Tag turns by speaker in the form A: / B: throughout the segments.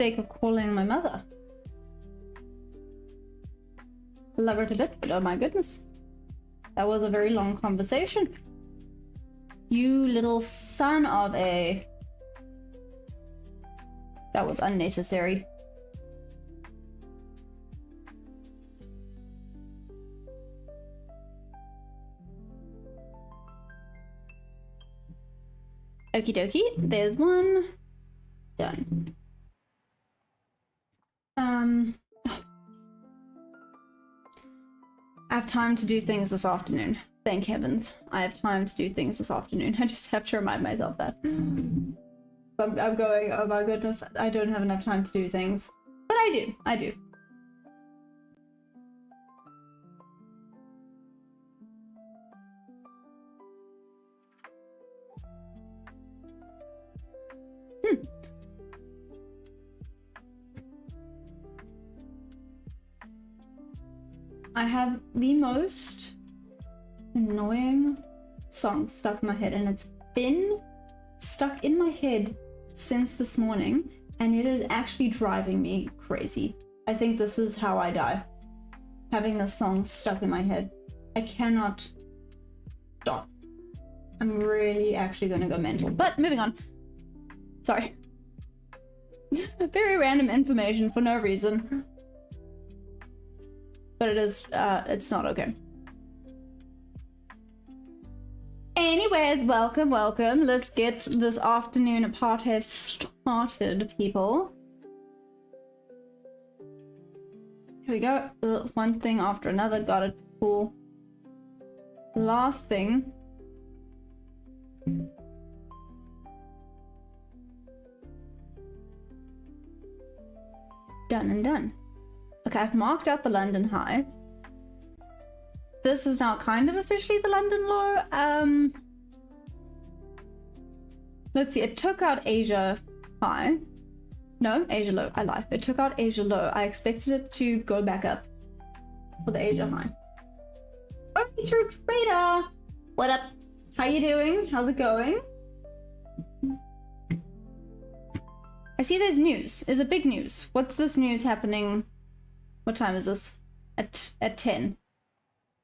A: sake of calling my mother. Love her to bits, but oh my goodness. That was a very long conversation. You little son of a... That was unnecessary. Okie dokie, there's one. Done. I have time to do things this afternoon. Thank heavens. I have time to do things this afternoon. I just have to remind myself that. I'm going, oh my goodness, I don't have enough time to do things. But I do. I have the most annoying song stuck in my head, and it's been stuck in my head since this morning, and it is actually driving me crazy. I think this is how I die. Having this song stuck in my head. I cannot stop. I'm really actually gonna go mental. But moving on. Sorry. Very random information for no reason. But it is, it's not okay. Anyways, welcome. Let's get this afternoon party started, people. Here we go. One thing after another. Got it. Cool. Last thing. Done and done. Okay, I've marked out the London high. This is now kind of officially the London low. Let's see, it took out Asia high. No, Asia low, I lie. It took out Asia low. I expected it to go back up for the Asia high. Only true trader! What up? How you doing? How's it going? I see there's news. Is it big news? What's this news happening? What time is this? At 10.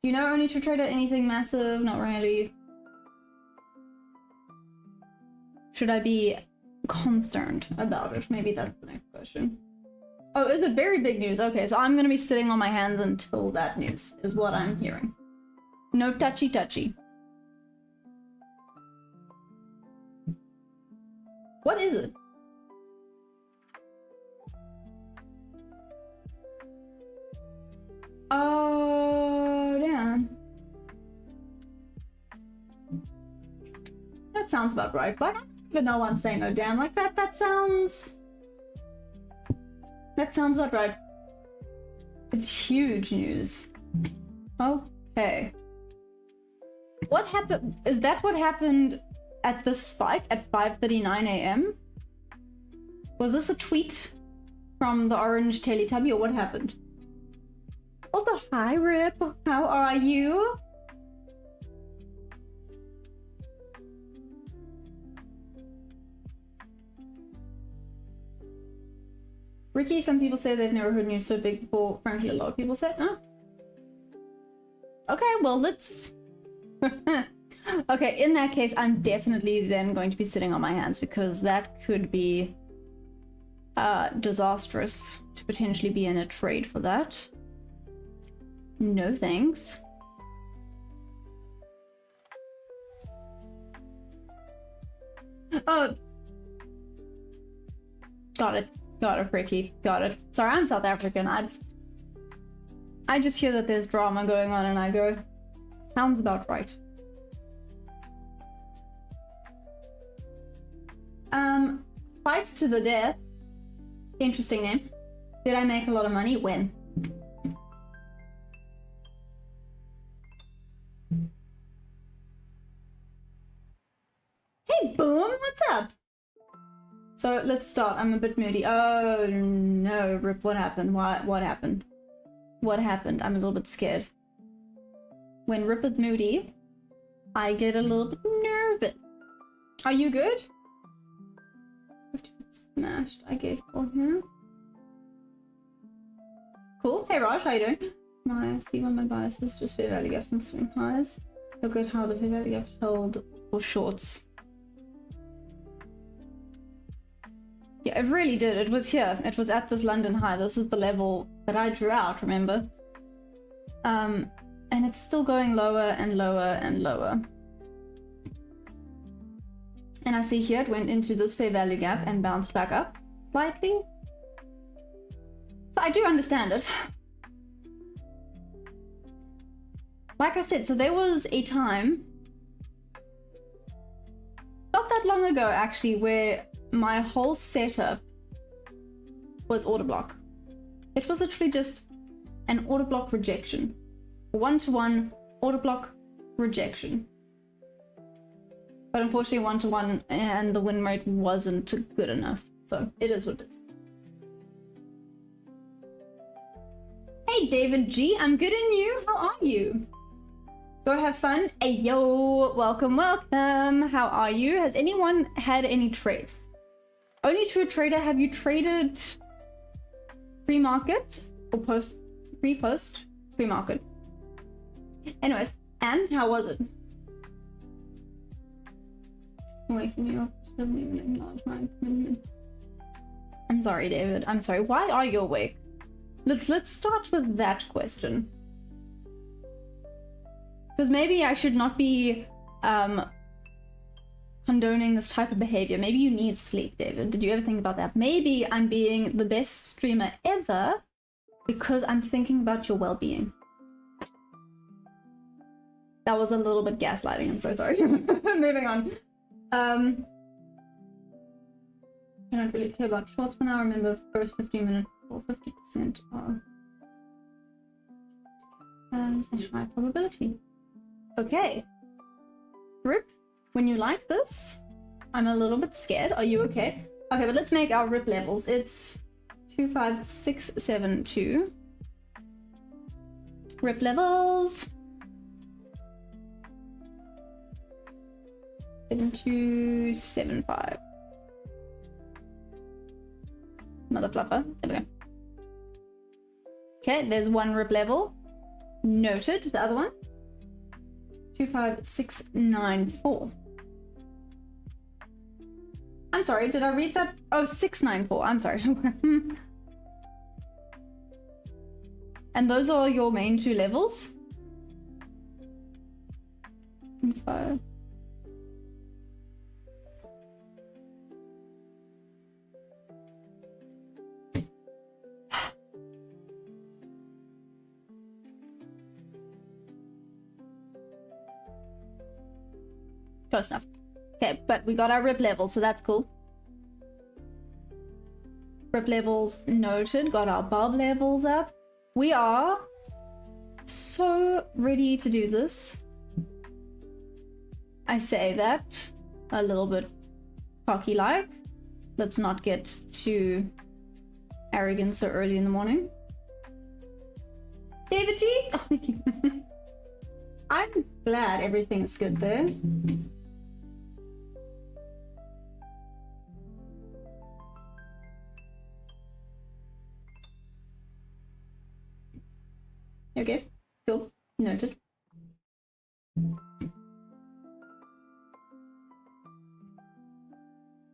A: Do you know Only True Trader anything massive? Not really. Should I be concerned about it? Maybe that's the next question. Oh, is it very big news? Okay, so I'm gonna be sitting on my hands until that news is what I'm hearing. No touchy. What is it? Oh, damn. That sounds about right, but I don't even know why I'm saying oh damn like that. That sounds about right. It's huge news. Okay. What happened? Is that what happened at the spike at 5:39 AM? Was this a tweet from the orange Teletubby or what happened? Also, hi Rip, how are you? Ricky, some people say they've never heard news so big before. Frankly, a lot of people say, oh. Okay, well, let's... Okay, in that case, I'm definitely then going to be sitting on my hands because that could be disastrous to potentially be in a trade for that. No thanks. Oh. Got it, Ricky. Got it. Sorry, I'm South African. I just hear that there's drama going on and I go, sounds about right. Fights to the death. Interesting name. Did I make a lot of money? When? Hey, Boom, what's up? So let's start. I'm a bit moody. Oh no, Rip, what happened? What happened? What happened? I'm a little bit scared. When Rip is moody, I get a little bit nervous. Are you good? Smashed. I gave all here. Cool. Hey Raj, how you doing? I see one of my biases, just fair value gaps and swing highs. Look at how the fair value gap held for shorts. Yeah, it really did. It was here. It was at this London high. This is the level that I drew out, remember? And it's still going lower and lower and lower. And I see here it went into this fair value gap and bounced back up slightly. So I do understand it. Like I said, so there was a time, not that long ago actually, where my whole setup was order block. It was literally just an order block rejection. One-to-one order block rejection. But unfortunately one-to-one and the win rate wasn't good enough. So it is what it is. Hey David G, I'm good and you? How are you? Go have fun. Hey yo, welcome, welcome. How are you? Has anyone had any trades? Only true trader, have you traded pre-market or pre-post? Pre-market. Anyways, and how was it? Waking me up, doesn't even acknowledge my commitment. I'm sorry, David. I'm sorry. Why are you awake? Let's start with that question. Because maybe I should not be condoning this type of behavior. Maybe you need sleep, David. Did you ever think about that? Maybe I'm being the best streamer ever because I'm thinking about your well-being. That was a little bit gaslighting. I'm so sorry. Moving on. I don't really care about shorts for now. Remember, first 15 minutes or 50% has a high probability. Okay. Rip, when you like this, I'm a little bit scared. Are you okay? Okay, but let's make our rip levels. It's 25672. Rip levels. 7275. Another fluffer. There we go. Okay, there's one rip level. Noted. The other one. 25694. I'm sorry, did I read that? Oh, 694. I'm sorry. And those are your main two levels? Info. Close enough. Okay, but we got our rip levels, so that's cool. Rip levels noted. Got our bulb levels up. We are so ready to do this. I say that a little bit cocky-like. Let's not get too arrogant so early in the morning. David G? Oh, thank you. I'm glad everything's good there. Okay, cool. Noted.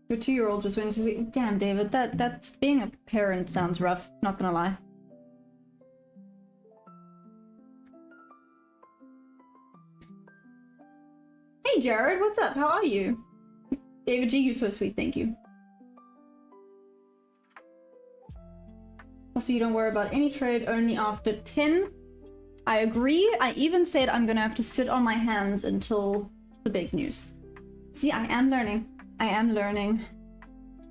A: Your 2-year-old just went to sleep. Damn, David, that's being a parent sounds rough, not gonna lie. Hey Jared, what's up? How are you? David G, you're so sweet, thank you. Also, you don't worry about any trade, only after 10. I agree. I even said I'm gonna have to sit on my hands until the big news. See, I am learning. I am learning.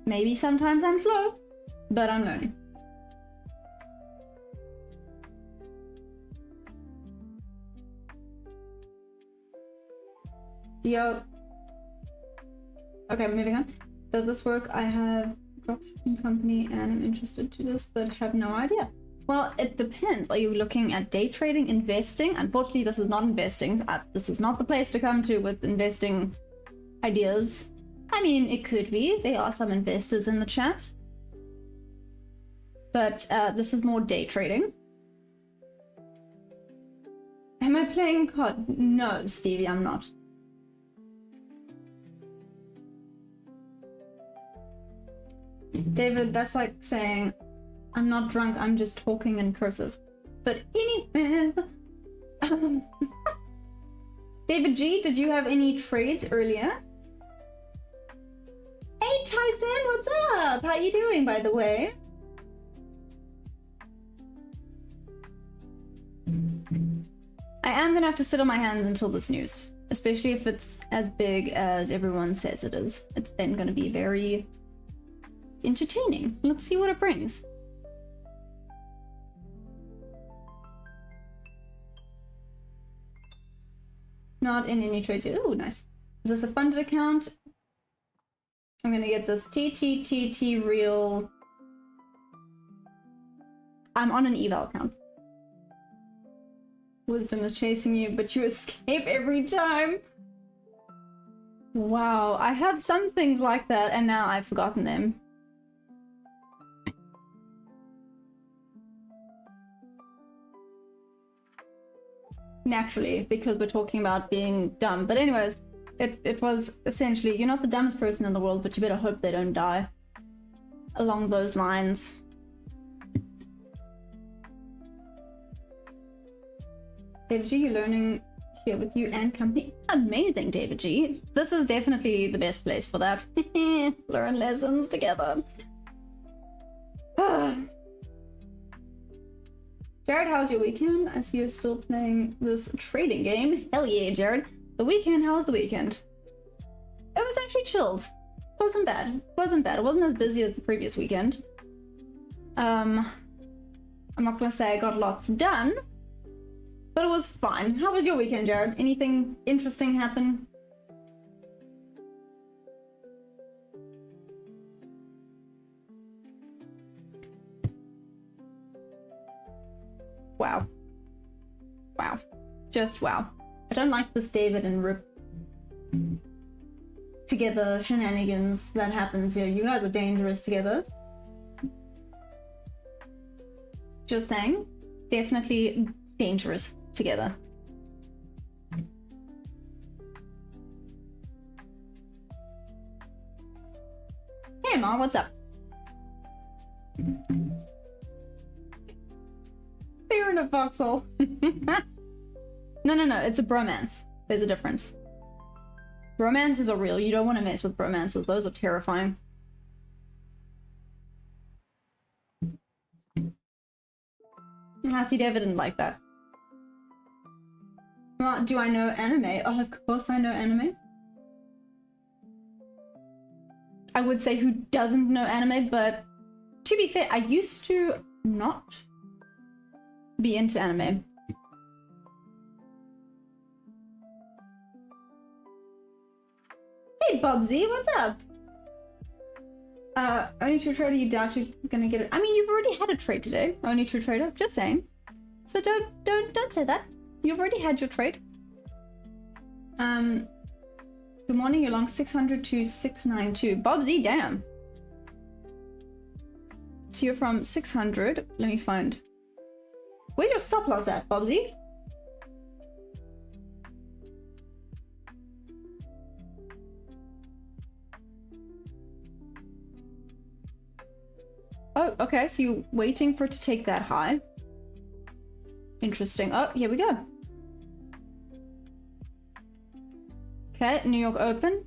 A: Maybe sometimes I'm slow, but I'm learning. Yo. Okay, moving on. Does this work? I have dropshipping company and I'm interested to this, but have no idea. Well, it depends. Are you looking at day trading, investing? Unfortunately, this is not investing. This is not the place to come to with investing ideas. I mean, it could be. There are some investors in the chat. But this is more day trading. Am I playing COD? No, Stevie, I'm not. David, that's like saying, I'm not drunk, I'm just talking in cursive. But anyway... David G, did you have any trades earlier? Hey Tyson, what's up? How you doing, by the way? I am gonna have to sit on my hands until this news, especially if it's as big as everyone says it is. It's then gonna be very entertaining. Let's see what it brings. Not in any trades yet. Oh, nice. Is this a funded account? I'm gonna get this TTTT real. I'm on an eval account. Wisdom is chasing you, but you escape every time. Wow, I have some things like that, and now I've forgotten them. Naturally, because we're talking about being dumb. But anyways, it was essentially, you're not the dumbest person in the world, but you better hope they don't die. Along those lines. David G, you're learning here with you and company. Amazing, David G. This is definitely the best place for that. Learn lessons together. Jared, how's your weekend? I see you're still playing this trading game. Hell yeah, Jared. The weekend, how was the weekend? It was actually chilled. Wasn't bad. Wasn't bad. It wasn't as busy as the previous weekend. I'm not gonna say I got lots done, but it was fine. How was your weekend, Jared? Anything interesting happen? Wow. Wow. Just wow. I don't like this David and Rip together shenanigans that happens here. You guys are dangerous together. Just saying. Definitely dangerous together. Hey Ma, what's up? They're in a foxhole. No, it's a bromance. There's a difference. Romances are real. You don't want to mess with bromances. Those are terrifying. I see David didn't like that. Well, do I know anime? Oh, of course I know anime. I would say who doesn't know anime, but to be fair, I used to not be into anime. Hey Bubsy, what's up? Only true trader, you doubt you're gonna get it. I mean, you've already had a trade today. Only true trader, just saying. So don't say that. You've already had your trade. Good morning, you're long 600 to 692. Bubsy, damn. So you're from 600. Let me find. Where's your stop loss at, Bubsy? Oh, okay, so you're waiting for it to take that high. Interesting. Oh, here we go. Okay, New York Open.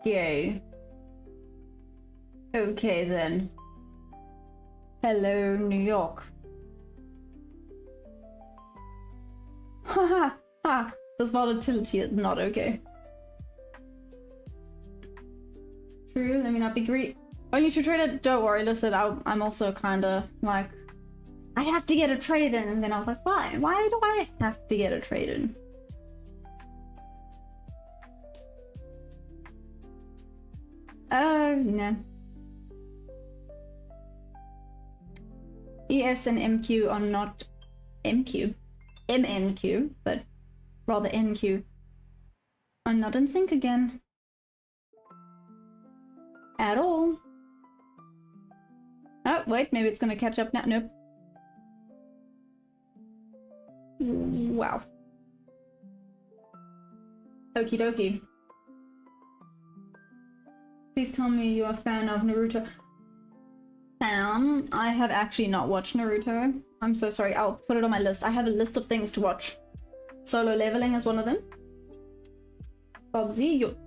A: Okay. Okay then. Hello, New York. Haha, ha. This volatility is not okay. True, let me not be greedy. Only to trade it? Don't worry, listen, I'm also kinda like, I have to get a trade in, and then I was like, why? Why do I have to get a trade in? No. ES and MQ are not MNQ, but rather NQ. I'm not in sync again. At all. Oh, wait, maybe it's gonna catch up now. Nope. Wow. Okie dokie. Please tell me you're a fan of Naruto. I have actually not watched Naruto. I'm so sorry. I'll put it on my list. I have a list of things to watch. Solo Leveling is one of them. Bobsy, you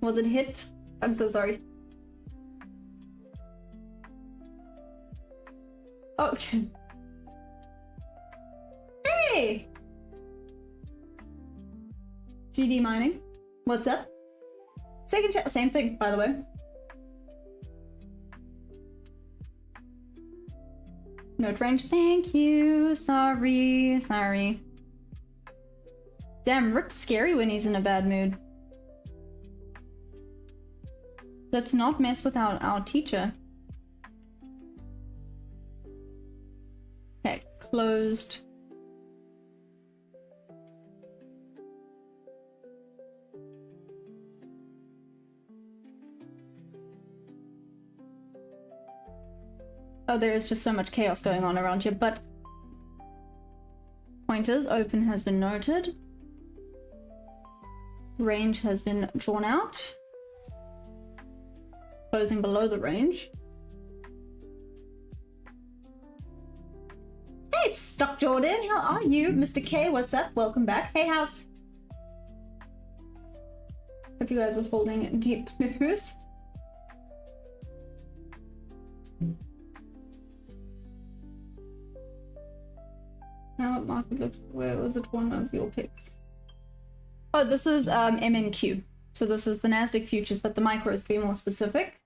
A: was it hit? I'm so sorry. Oh. Hey! GD mining. What's up? Second chat, same thing, by the way. Note range, thank you. Sorry. Damn, Rip's scary when he's in a bad mood. Let's not mess with our teacher. Okay, closed. Oh, there is just so much chaos going on around here, but pointers open has been noted. Range has been drawn out. Closing below the range. Hey, Stock Jordan, how are you? Mr. K, what's up? Welcome back. Hey, house. Hope you guys were holding deep blues. Now what market looks, where was it one of your picks? Oh, this is MNQ. So this is the Nasdaq futures, but the micros to be more specific.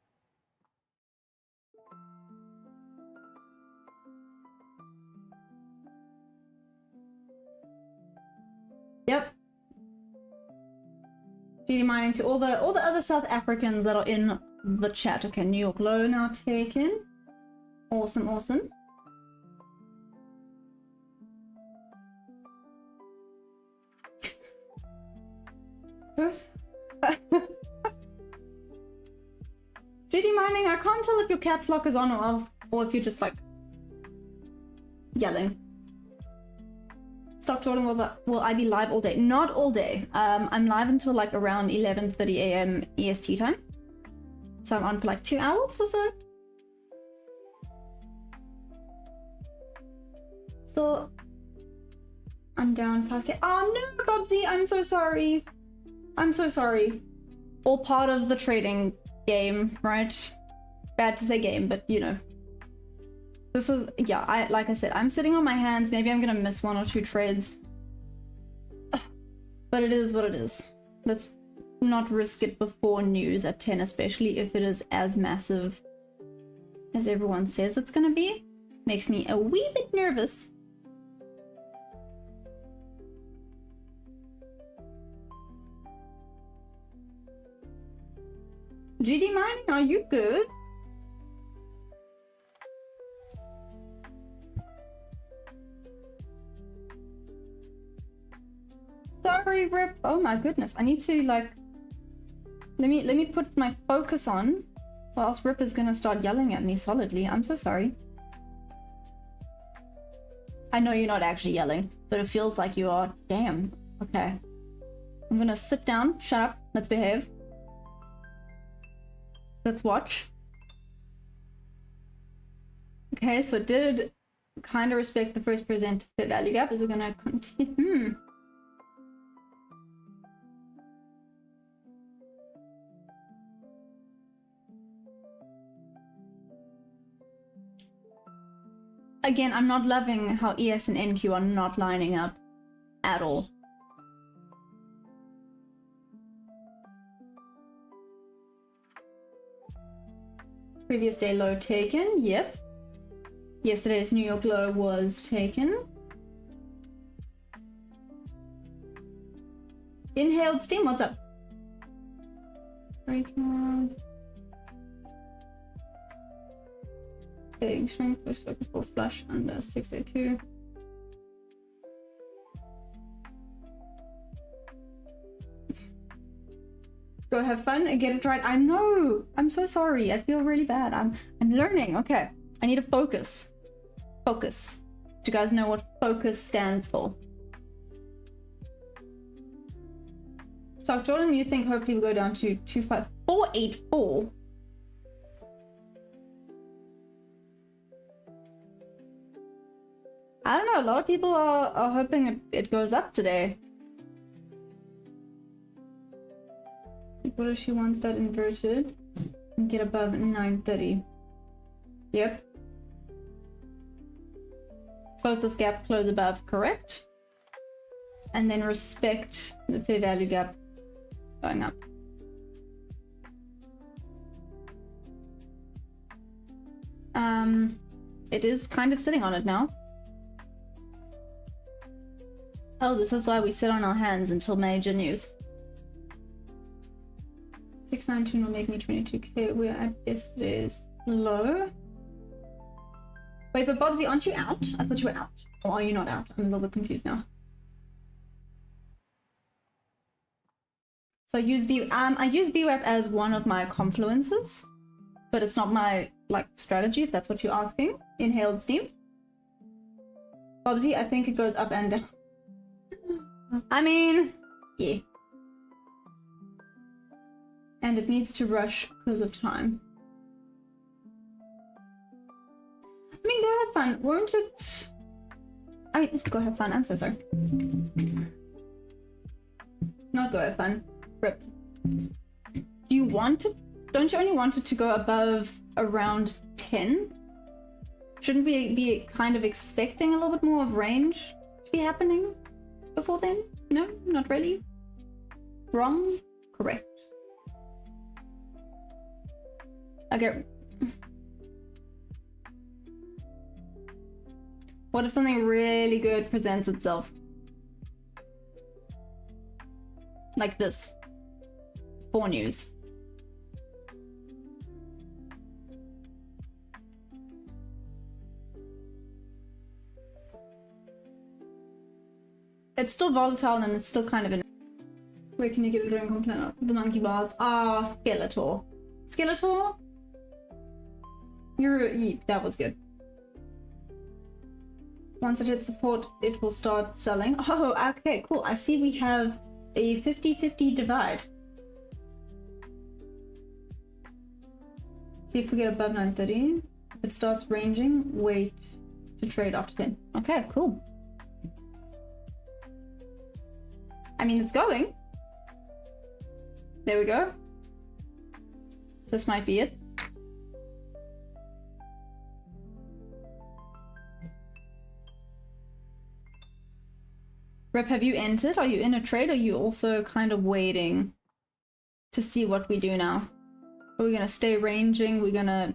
A: Yep. GD mining to all the other South Africans that are in the chat. Okay, New York low now taken. Awesome, awesome. GD mining, I can't tell if your caps lock is on or if you're just like yelling. Stock Jordan, will I be live all day? Not all day. I'm live until like around 11:30 a.m. EST time. So I'm on for like 2 hours or so. So I'm down 5k. Oh no, Bobsy, I'm so sorry. I'm so sorry. All part of the trading game, right? Bad to say game, but you know. This is, yeah, like I said, I'm sitting on my hands. Maybe I'm gonna miss 1 or 2 trades. But it is what it is. Let's not risk it before news at 10, especially if it is as massive as everyone says it's gonna be. Makes me a wee bit nervous. GD mining, are you good? Sorry, Rip. Oh my goodness. I need to like let me put my focus on, or else Rip is gonna start yelling at me solidly. I'm so sorry. I know you're not actually yelling, but it feels like you are. Damn. Okay. I'm gonna sit down, shut up, let's behave. Let's watch. Okay, so it did kind of respect the first present fit value gap. Is it gonna continue? Again, I'm not loving how ES and NQ are not lining up at all. Previous day low taken, yep. Yesterday's New York low was taken. Inhaled steam, what's up? Breaking on. Fading shrink, first focus ball flush under 602. Go have fun and get it right. I know. I'm so sorry. I feel really bad. I'm learning. Okay. I need to focus. Focus. Do you guys know what focus stands for? So Jordan, you think hopefully we'll go down to 25484. I don't know. A lot of people are hoping it goes up today. What does she want that inverted and get above 930? Yep. Close this gap, close above, correct? And then respect the fair value gap going up. It is kind of sitting on it now. Oh, this is why we sit on our hands until major news. 619 will make me 22k. We're at yesterday's low. Wait, but Bobsy, aren't you out? I thought you were out. Or are you not out? I'm a little bit confused now. So I use VWAP as one of my confluences, but it's not my strategy, if that's what you're asking. Inhaled steam. Bobsy, I think it goes up and down. I mean, yeah. And it needs to rush because of time. I mean, go have fun. Won't it? I mean, go have fun. I'm so sorry. Not go have fun. Rip. Do you want it? Don't you only want it to go above around 10? Shouldn't we be kind of expecting a little bit more of range to be happening before then? No, not really. Wrong? Correct. Okay. What if something really good presents itself? Like this. 4 news. It's still volatile and it's still kind of in. Where can you get a drink on planet? The monkey bars. Ah, Skeletor. Skeletor? That was good. Once it hits support, it will start selling. Oh, okay, cool. I see we have a 50-50 divide. See if we get above 930. If it starts ranging, wait to trade after 10. Okay, cool. I mean, it's going. There we go. This might be it. Rep, have you entered? Are you in a trade? Or are you also kind of waiting to see what we do now? Are we gonna stay ranging? We're gonna...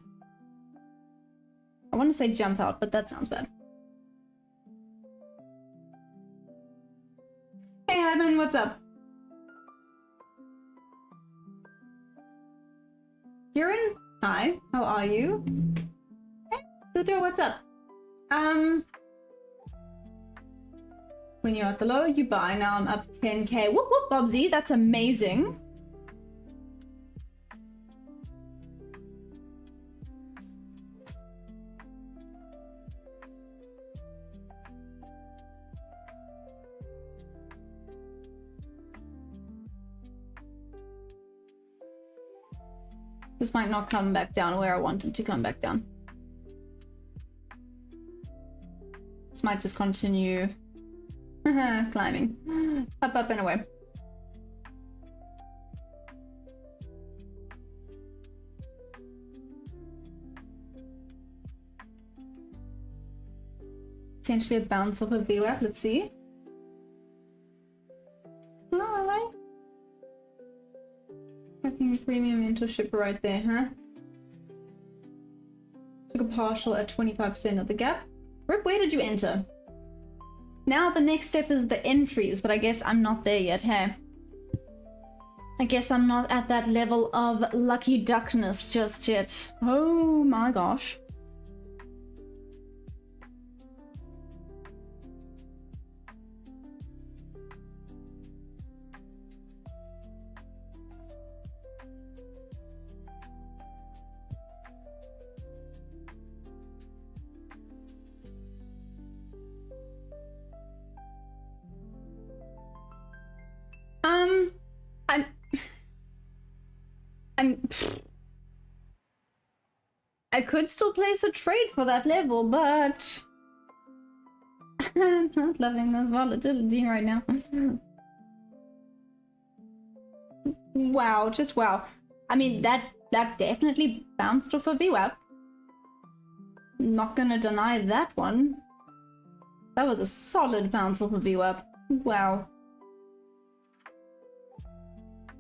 A: I want to say jump out, but that sounds bad. Hey admin, what's up? Kieran? Hi, how are you? Hey, Ludo, what's up? When you're at the low, you buy. Now I'm up 10k. Whoop whoop, Bobsy, that's amazing. This might not come back down where I wanted to come back down. This might just continue climbing. Up, up, and away. Potentially a bounce off of VWAP, let's see. Hi. Fucking premium mentorship right there, huh? Took a partial at 25% of the gap. Rip, where did you enter? Now the next step is the entries, but I guess I'm not there yet, hey? I guess I'm not at that level of lucky duckness just yet. Oh my gosh. I could still place a trade for that level, but I'm not loving the volatility right now. Wow, just wow. I mean, that definitely bounced off a VWAP. Not gonna deny that one. That was a solid bounce off a VWAP. Wow.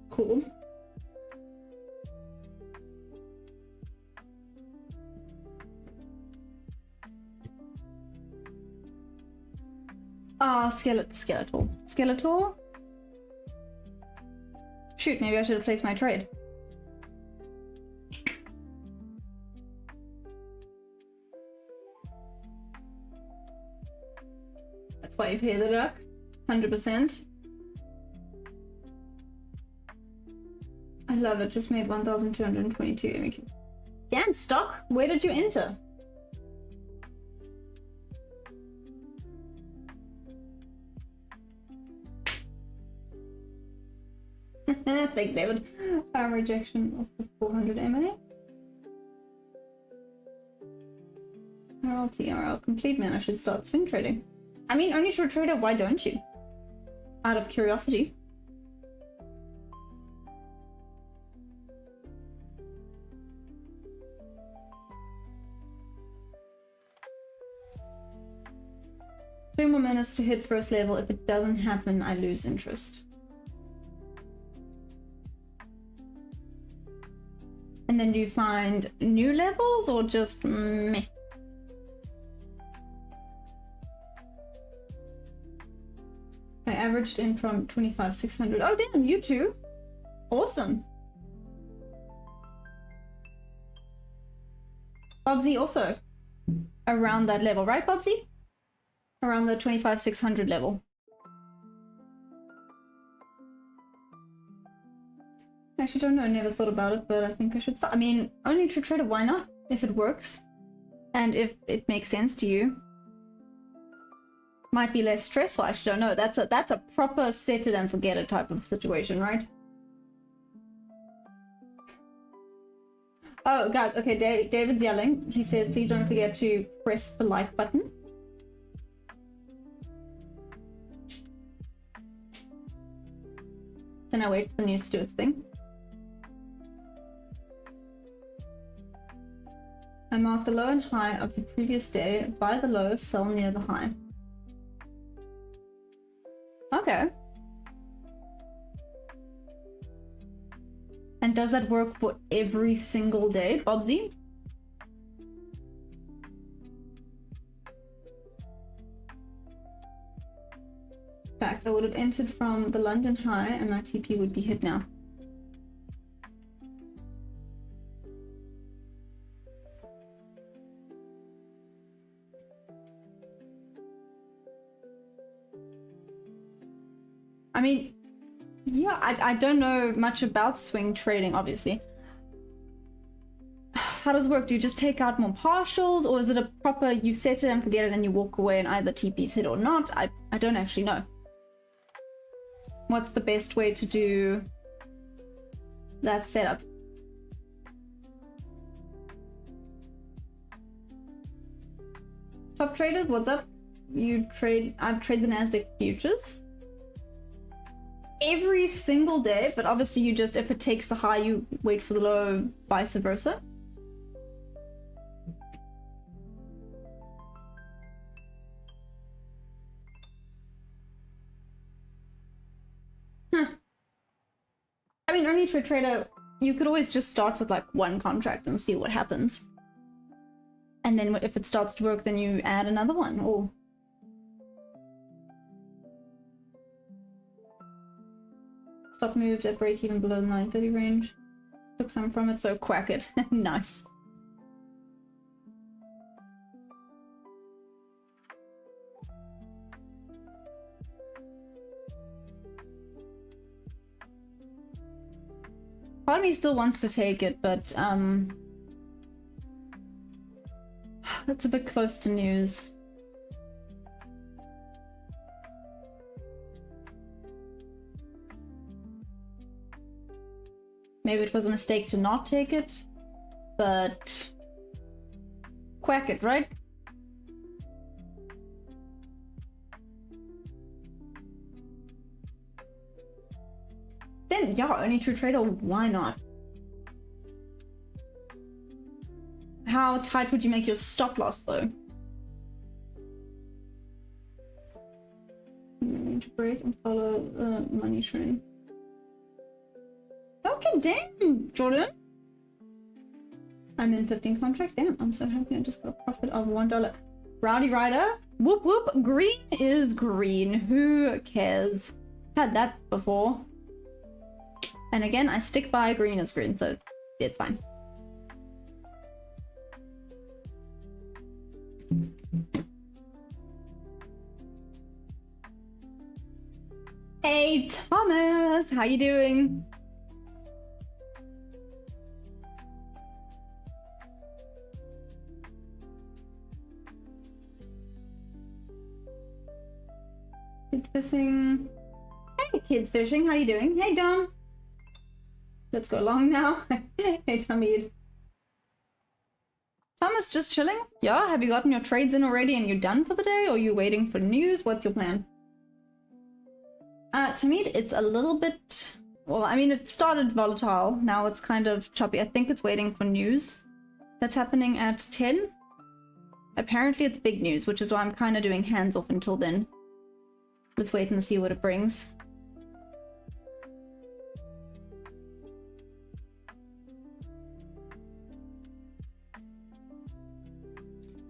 A: Cool. Ah, Skeletor. Shoot, maybe I should have placed my trade. That's why you pay the duck. 100%. I love it. Just made 1,222. Damn, stock. Where did you enter? Thanks, David. Rejection of the 400 MA. RL complete, man. I should start swing trading. I mean, only to a trader, why don't you? Out of curiosity. Three more minutes to hit first level. If it doesn't happen, I lose interest. And then do you find new levels or just meh? I averaged in from 25,600. Oh damn, you too. Awesome. Bobsy also around that level, right Bobsy? Around the 25,600 level. I actually don't know, never thought about it, but I think I should start. I mean, only to trade it, why not? If it works. And if it makes sense to you. Might be less stressful, I actually don't know. That's a proper set it and forget it type of situation, right? Oh, guys, okay, David's yelling. He says, please don't forget to press the like button. Then I wait for the news to do its thing. I mark the low and high of the previous day, buy the low, sell near the high. Okay. And does that work for every single day, Bobsy? In fact, I would have entered from the London high and my TP would be hit now. I mean, yeah, I don't know much about swing trading, obviously. How does it work? Do you just take out more partials, or is it a proper, you set it and forget it and you walk away and either TP's hit or not? I don't actually know. What's the best way to do that setup? Top traders, what's up? I trade the Nasdaq futures every single day, but obviously you just, if it takes the high, you wait for the low, vice versa. I mean, only to a trader, you could always just start with like one contract and see what happens. And then if it starts to work, then you add another one, or... Stock moved at break even below the 930 range. Took some from it, so quack it. Nice. Part of me still wants to take it, but that's a bit close to news. Maybe it was a mistake to not take it, but quack it, right? Then, yeah, only true trader, why not? How tight would you make your stop loss, though? To break and follow the money train. Okay, damn, Jordan. I'm in 15 contracts. Damn, I'm so happy I just got a profit of $1. Rowdy Rider. Whoop whoop. Green is green. Who cares? Had that before. And again, I stick by green is green, so it's fine. Hey, Thomas! How you doing? Kids fishing. Hey, kids fishing. How you doing? Hey, Dom. Let's go long now. Hey, Tamid. Thomas, just chilling? Yeah, have you gotten your trades in already and you're done for the day? Or are you waiting for news? What's your plan? Tamid, it's a little bit... Well, I mean, it started volatile. Now it's kind of choppy. I think it's waiting for news. That's happening at 10. Apparently it's big news, which is why I'm kind of doing hands off until then. Let's wait and see what it brings.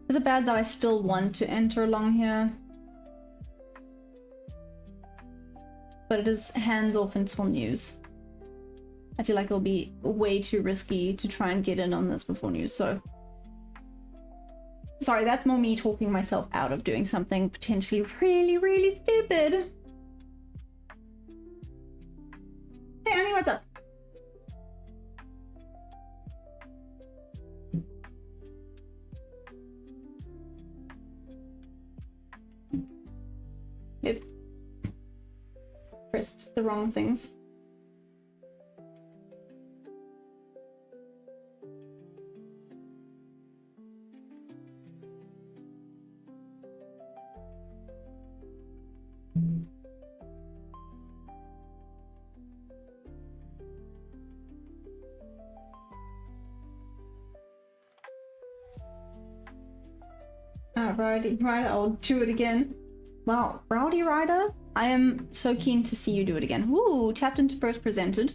A: Is it bad that I still want to enter along here? But it is hands off until news. I feel like it'll be way too risky to try and get in on this before news, so... Sorry, that's more me talking myself out of doing something potentially really, really stupid. Hey, Annie, what's up? Oops. Pressed the wrong things. Rowdy Rider, I'll do it again. Wow, Rowdy Rider, I am so keen to see you do it again. Ooh, tapped into first presented.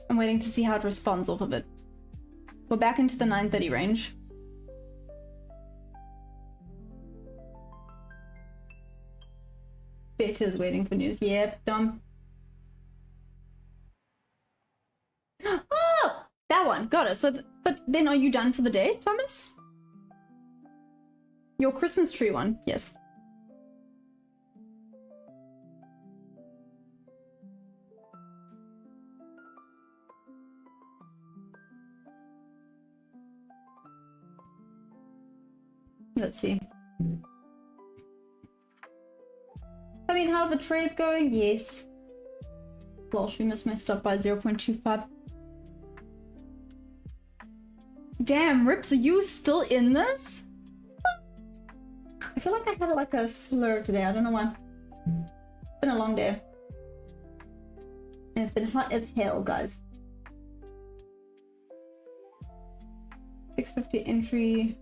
A: I'm waiting to see how it responds off of it. We're back into the 930 range. Bet is waiting for news. Yep, dumb. Oh, that one. Got it. So, but then are you done for the day, Thomas? Your Christmas tree one. Yes. Let's see. I mean, how are the trades going? Yes. Well, she missed my stop by 0.25. Damn, Rips, are you still in this? I feel like I had like a slur today. I don't know why. It's been a long day. And it's been hot as hell, guys. 650 entry.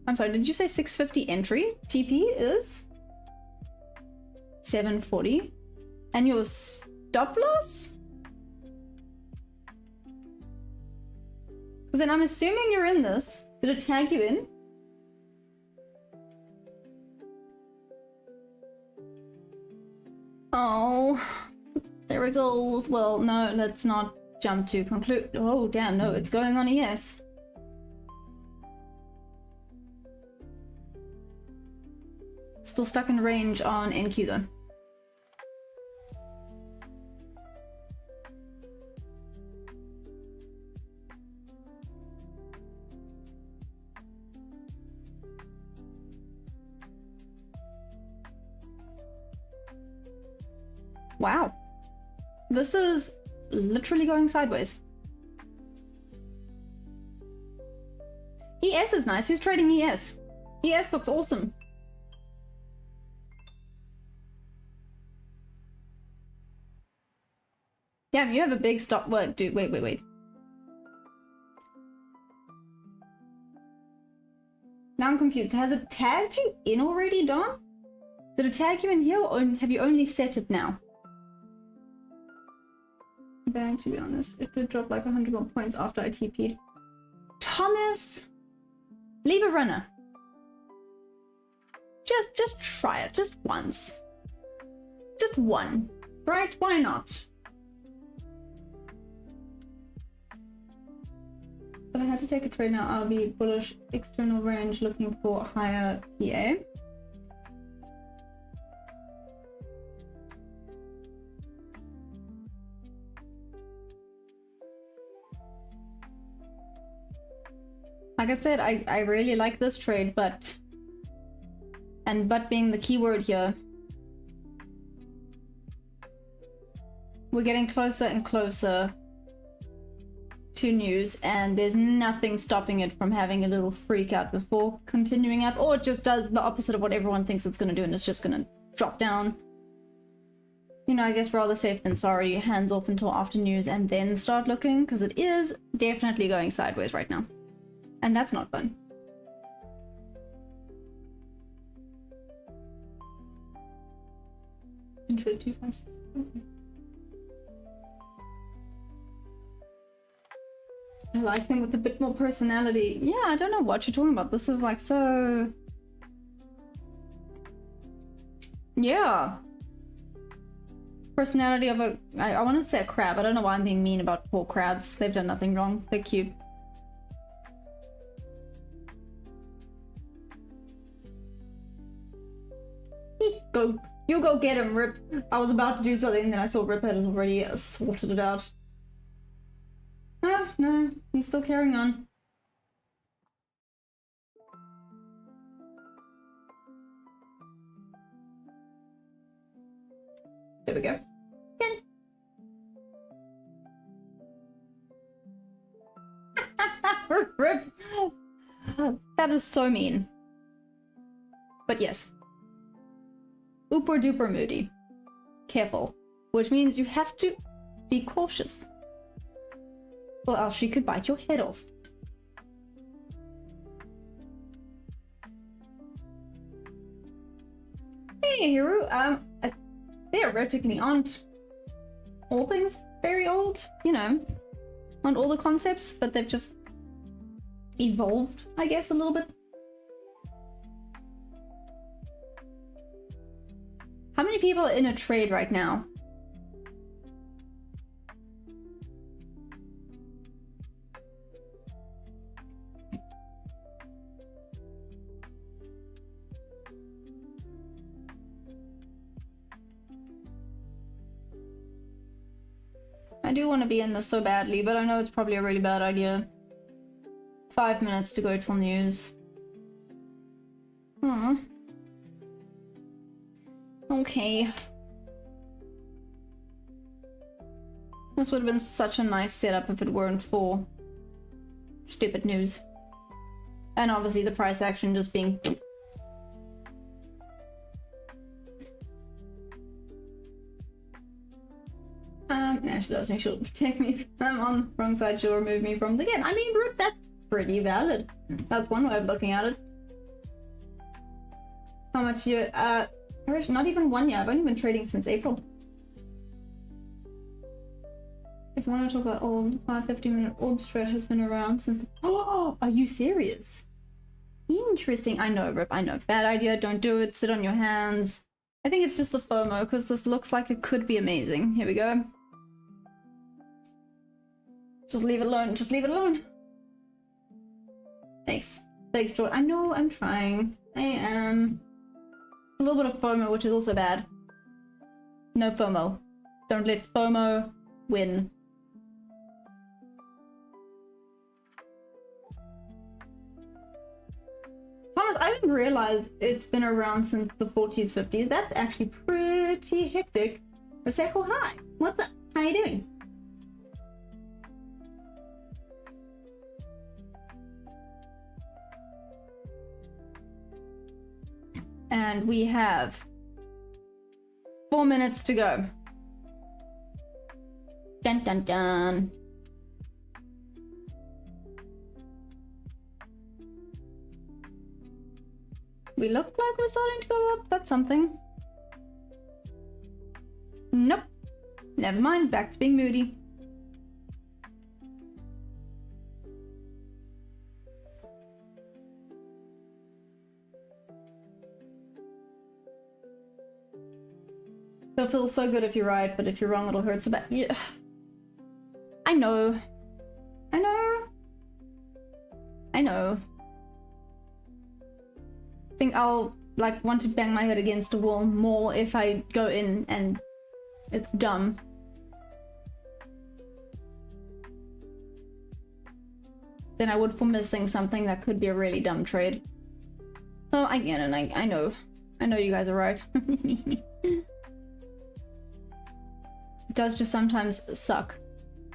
A: I'm sorry, did you say 650 entry? TP is 740. And your stop loss? Because then I'm assuming you're in this. Did it tag you in? Oh, there it goes. Well, no, let's not jump to conclude. Oh, damn, no, it's going on a yes. Still stuck in range on NQ though. Wow. This is literally going sideways. ES is nice. Who's trading ES? ES looks awesome. Damn, you have a big stop. What, dude? Wait. Now I'm confused. Has it tagged you in already, Don? Did it tag you in here, or have you only set it now? Bang, to be honest. It did drop like 100 more points after I TP'd. Thomas! Leave a runner. Just try it. Just once. Just one. Right? Why not? But I had to take a trade now. I'll be bullish external range looking for higher PA. Like I said, I really like this trade, but being the keyword here. We're getting closer and closer to news, and there's nothing stopping it from having a little freak out before continuing up, or it just does the opposite of what everyone thinks it's going to do, and it's just going to drop down. You know, I guess rather safe than sorry. Hands off until after news and then start looking, because it is definitely going sideways right now. And that's not fun. Intro 256. Okay. I like them with a bit more personality. Yeah, I don't know what you're talking about. This is like so... Yeah. Personality of a... I wanted to say a crab. I don't know why I'm being mean about poor crabs. They've done nothing wrong. They're cute. You go get him, Rip. I was about to do something, and then I saw Rip had already sorted it out. No, he's still carrying on. There we go. Rip. That is so mean. But yes. Ooper duper moody. Careful. Which means you have to be cautious. Or else she could bite your head off. Hey, Hero. Theoretically aren't all things very old, you know. Aren't all the concepts, but they've just evolved, I guess, a little bit. How many people are in a trade right now? I do want to be in this so badly, but I know it's probably a really bad idea. 5 minutes to go till news. Okay. This would have been such a nice setup if it weren't for stupid news. And obviously the price action just being... She doesn't. She'll take me if I'm on the wrong side. She'll remove me from the game. I mean, that's pretty valid. That's one way of looking at it. How much you... not even 1 year. I've only been trading since April. If you want to talk about old 5-50-minute orb spread has been around since... Oh, are you serious? Interesting. I know, Rip. I know. Bad idea. Don't do it. Sit on your hands. I think it's just the FOMO because this looks like it could be amazing. Here we go. Just leave it alone. Just leave it alone. Thanks. Thanks, George. I know. I'm trying. I am. A little bit of FOMO, which is also bad. No FOMO. Don't let FOMO win. Thomas, I didn't realize it's been around since the 40s, 50s. That's actually pretty hectic. Prosecco, hi. What's up? How you doing? And we have 4 minutes to go. Dun dun dun. We look like we're starting to go up. That's something. Nope. Never mind. Back to being moody. It'll feel so good if you're right, but if you're wrong, it'll hurt so bad. Yeah. I know. I know. I know. I think I'll like want to bang my head against a wall more if I go in and it's dumb. Than I would for missing something that could be a really dumb trade. So I get it. I know. I know you guys are right. It does just sometimes suck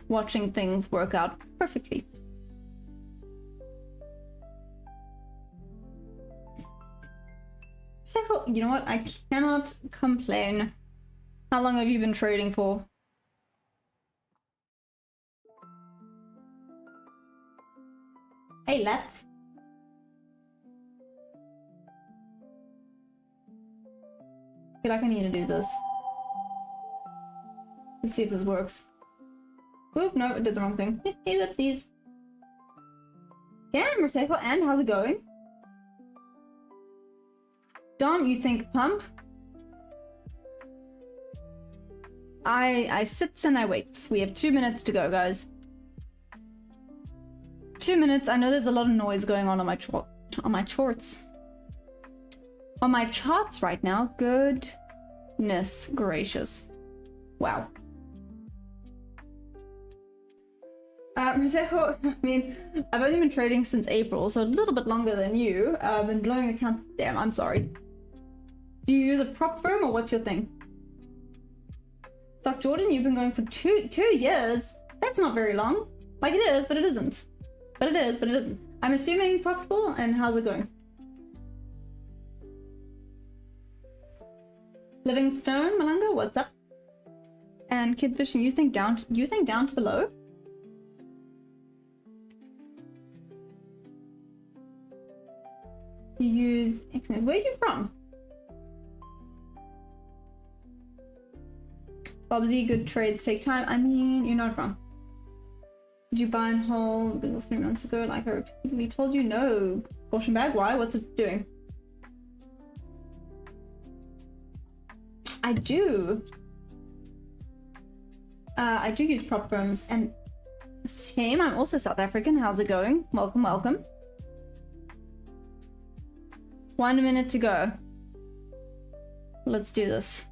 A: watching things work out perfectly. You know what? I cannot complain. How long have you been trading for? Hey, let's. I feel like I need to do this. Let's see if this works. Oop, no, it did the wrong thing. Whoopsies. Yeah, Merceco, and how's it going? Dom, you think pump? I sits and I waits. We have 2 minutes to go, guys. 2 minutes. I know there's a lot of noise going on my charts. On my charts right now. Goodness gracious. Wow. Prosecco, I mean, I've only been trading since April, so a little bit longer than you. Been blowing accounts. Damn, I'm sorry. Do you use a prop firm or what's your thing? Stock Jordan, you've been going for two years. That's not very long. Like it is, but it isn't. But it is, but it isn't. I'm assuming profitable, and how's it going? Livingstone, Malanga, what's up? And Kid Fishing, you think down to the low? You use Equities. Where are you from? Bobsy, good trades take time. I mean, you're not wrong. Did you buy and hold 3 months ago? Like I repeatedly told you, no. Caution bag, why? What's it doing? I do. I do use prop firms, and same, I'm also South African. How's it going? Welcome, welcome. 1 minute to go. Let's do this.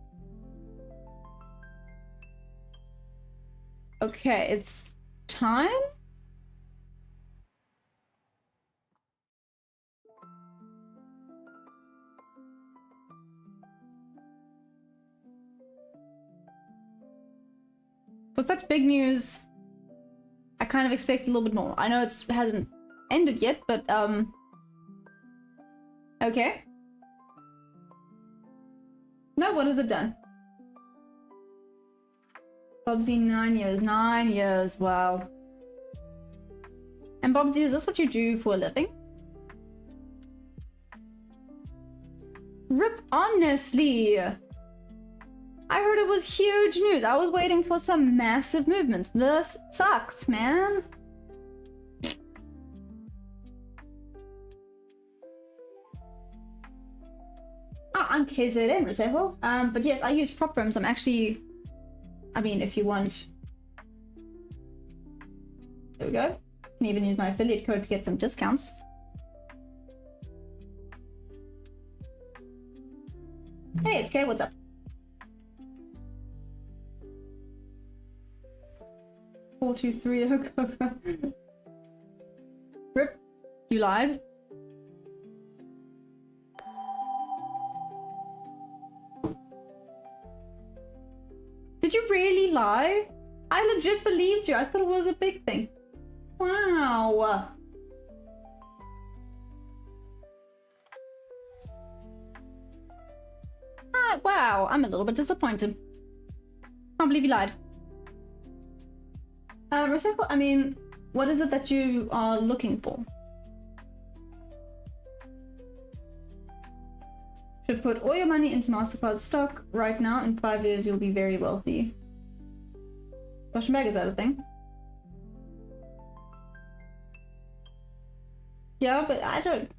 A: Okay, it's time? With such big news, I kind of expect a little bit more. I know it hasn't ended yet, but okay. No, what has it done? Bobsy, 9 years. 9 years, wow. And Bobsy, is this what you do for a living? Rip, honestly. I heard it was huge news. I was waiting for some massive movements. This sucks, man. Oh, I'm KZN, Resejo. But yes, I use prop firms. I'm actually... I mean, if you want... There we go. You can even use my affiliate code to get some discounts. Hey, it's Kay, what's up? Four, two, three, Rip, you lied. Did you really lie? I legit believed you. I thought it was a big thing. Wow. Wow, I'm a little bit disappointed. Can't believe you lied. Recycle, I mean, what is it that you are looking for? Should put all your money into MasterCard stock right now. In 5 years, you'll be very wealthy. Gosh, bag, is that a thing? Yeah, but I don't...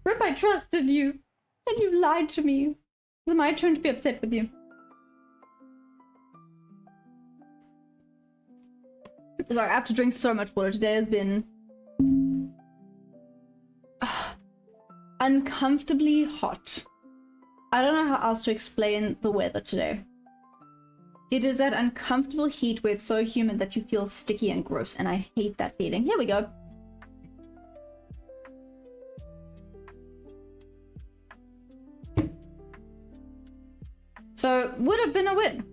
A: Rip, I trusted you. And you lied to me. It's my turn to be upset with you. Sorry, I have to drink so much water. Today has been... uncomfortably hot. I don't know how else to explain the weather today. It is that uncomfortable heat where it's so humid that you feel sticky and gross, and I hate that feeling. Here we go. So, would have been a win.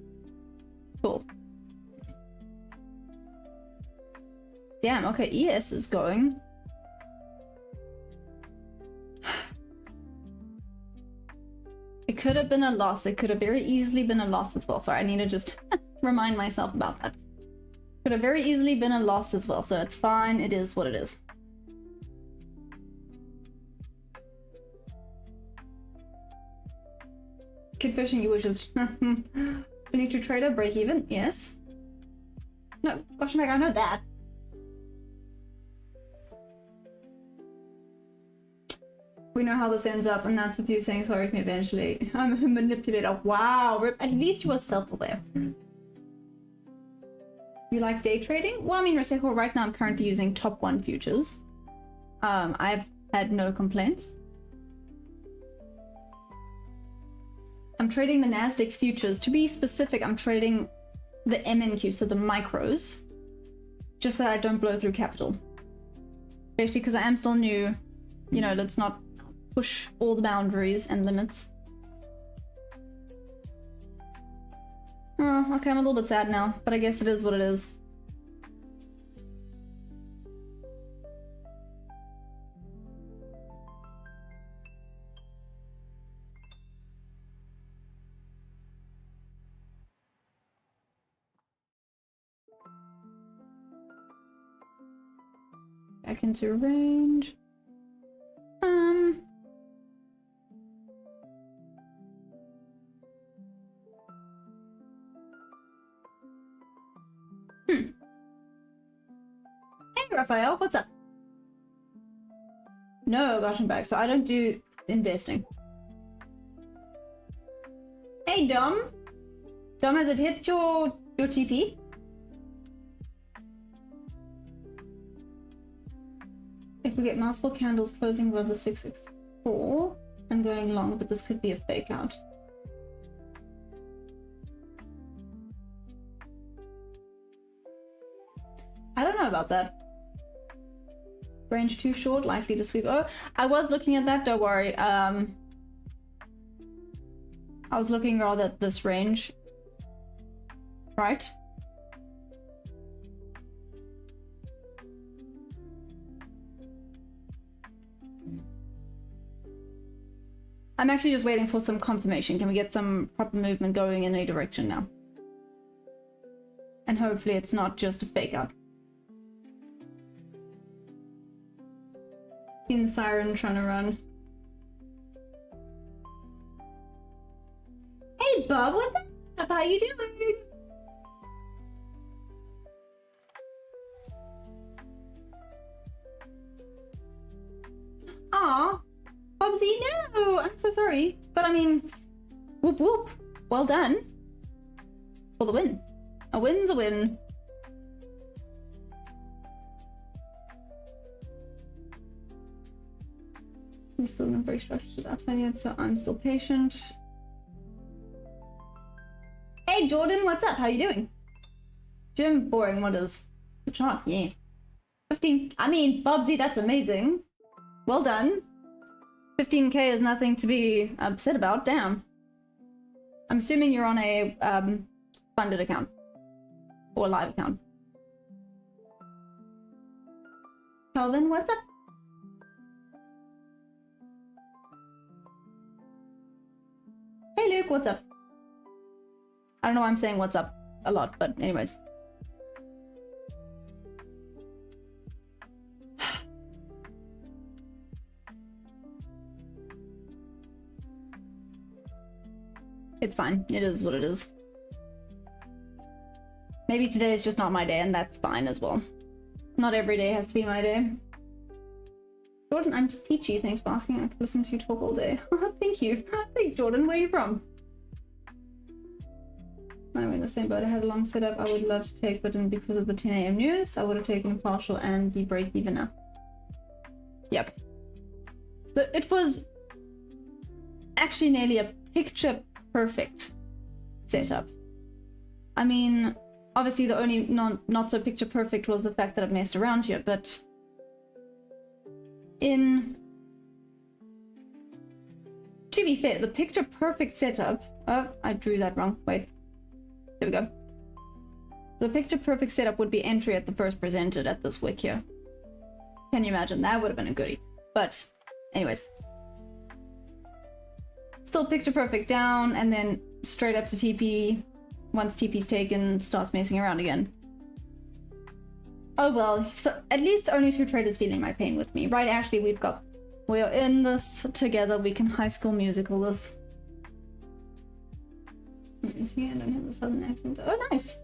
A: Cool. Damn, okay, ES is going. It could have been a loss. It could have very easily been a loss as well. Sorry, I need to just remind myself about that. Could have very easily been a loss as well, so it's fine. It is what it is. Kid fishing, you wishes. Need to trade a break even? Yes. No, gosh, I know that. We know how this ends up, and that's with you saying sorry to me eventually. I'm a manipulator. Wow, Rip, at least you were self-aware. You like day trading? Well, I mean, Reseco, right now I'm currently using top 1 futures. I've had no complaints. I'm trading the Nasdaq futures. To be specific, I'm trading the MNQ, so the micros, just so that I don't blow through capital. Especially because I am still new. You know, let's not push all the boundaries and limits. Oh, okay, I'm a little bit sad now, but I guess it is what it is. Back into range. Hey, Raphael, what's up? No, gosh, I'm back. So I don't do investing. Hey, Dom. Dom, has it hit your TP? If we get multiple candles closing above the 664, I'm going long, but this could be a fake out. I don't know about that. Range too short, likely to sweep. Oh, I was looking at that, don't worry. I was looking rather at this range. Right? I'm actually just waiting for some confirmation. Can we get some proper movement going in a direction now? And hopefully it's not just a fake out. Seen the siren trying to run. Hey Bob, what's up? How you doing? Aw, Bobsy, no! I'm so sorry. But I mean, whoop whoop. Well done. For the win. A win's a win. I'm still not very structured to the upside yet, so I'm still patient. Hey Jordan, what's up? How you doing? Jim, boring, what is? The chart, yeah. 15, I mean, Bobsy, that's amazing. Well done. 15k is nothing to be upset about, damn. I'm assuming you're on a funded account or a live account. Calvin, what's up? Hey Luke, what's up? I don't know why I'm saying what's up a lot, but anyways. It's fine. It is what it is. Maybe today is just not my day, and that's fine as well. Not every day has to be my day. Jordan, I'm just peachy. Thanks for asking. I could listen to you talk all day. Thank you. Thanks, Jordan. Where are you from? I'm in the same boat. I had a long setup I would love to take, but because of the 10 a.m. news, I would have taken partial and the break even now. Yep. But it was actually nearly a picture perfect setup. I mean, obviously the only not so picture perfect was the fact that I've messed around here, but to be fair, the picture perfect setup, oh, I drew that wrong, wait, there we go. The picture perfect setup would be entry at the first presented at this wick here. Can you imagine? That would have been a goodie. But anyways, still picture perfect down, and then straight up to TP. Once TP's taken, starts messing around again. Oh well, so at least only 2 traders feeling my pain with me. Right, Ashley, we are in this together. We can High School Musical this. See, I don't have a southern accent. Oh, nice.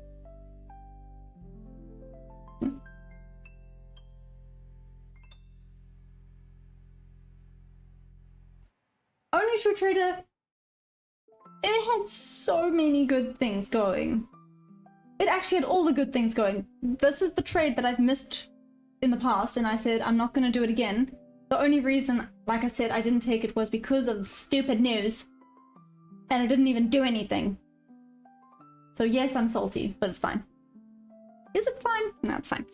A: Only True Trader. It had so many good things going. It actually had all the good things going. This is the trade that I've missed in the past, and I said I'm not going to do it again. The only reason, like I said, I didn't take it was because of the stupid news. And I didn't even do anything. So yes, I'm salty, but it's fine. Is it fine? No, it's fine.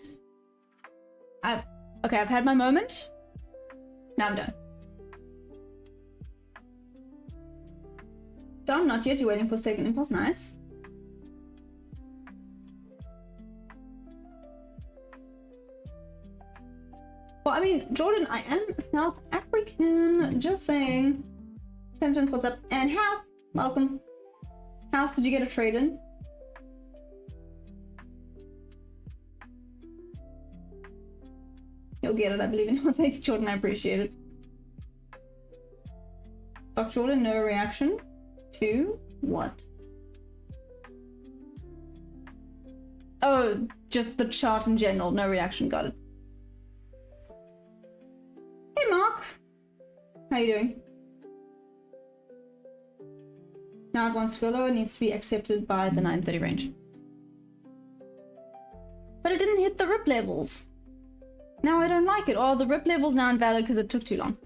A: Okay, I've had my moment. Now I'm done. Done, not yet. You're waiting for second impulse. Nice. Well, I mean, Jordan, I am South African. Just saying. Tensions, what's up? And House, welcome. House, did you get a trade in? You'll get it, I believe in you. Thanks, Jordan. I appreciate it. Doc Jordan, no reaction. To what? Oh, just the chart in general. No reaction. Got it. Hey, Mark. How you doing? Now it wants to go lower. It needs to be accepted by the 930 range. But it didn't hit the rip levels. Now I don't like it. Oh, the rip level's now invalid because it took too long.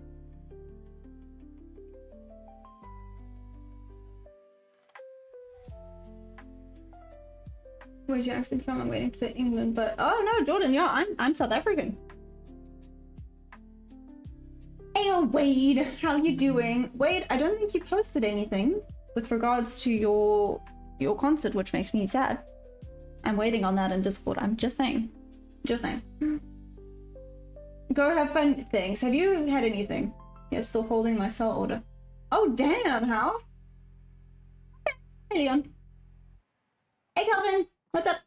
A: Where's your accent from? I'm waiting to say England, but oh no, Jordan, yeah, I'm South African. Hey, Wade, how you doing? Wade, I don't think you posted anything with regards to your concert, which makes me sad. I'm waiting on that in Discord. I'm just saying. Just saying. Go have fun. Thanks. Have you had anything? Yeah, still holding my sell order. Oh damn, House. Hey, Leon. Hey, Calvin. What's up?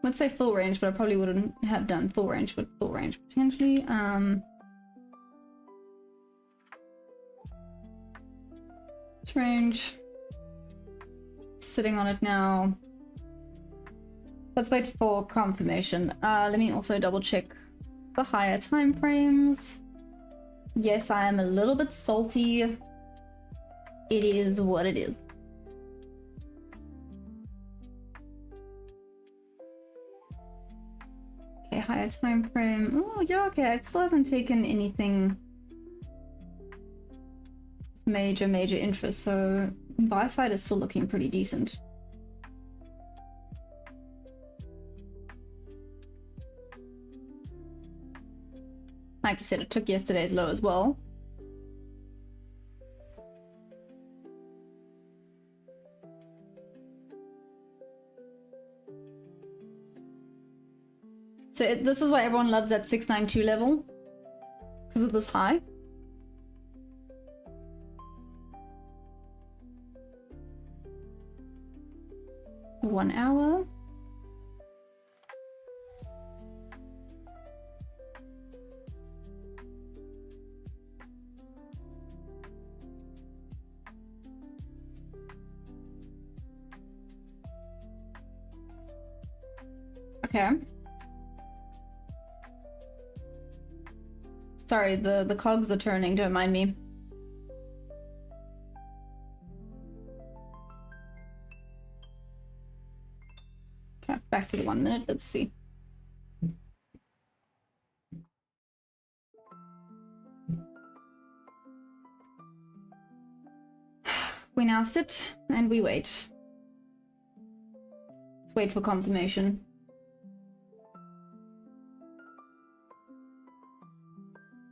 A: Let's say full range, but I probably wouldn't have done full range, but full range potentially. Range. Sitting on it now. Let's wait for confirmation. Let me also double check the higher time frames. Yes, I am a little bit salty. It is what it is. Okay, higher time frame. Oh, yeah, okay. It still hasn't taken anything major interest, so buy side is still looking pretty decent. Like you said, it took yesterday's low as well. So this is why everyone loves that 692 level, because of this high. One hour. Okay. Sorry, the cogs are turning, don't mind me. Okay, back to the 1 minute, let's see. We now sit and we wait. Let's wait for confirmation.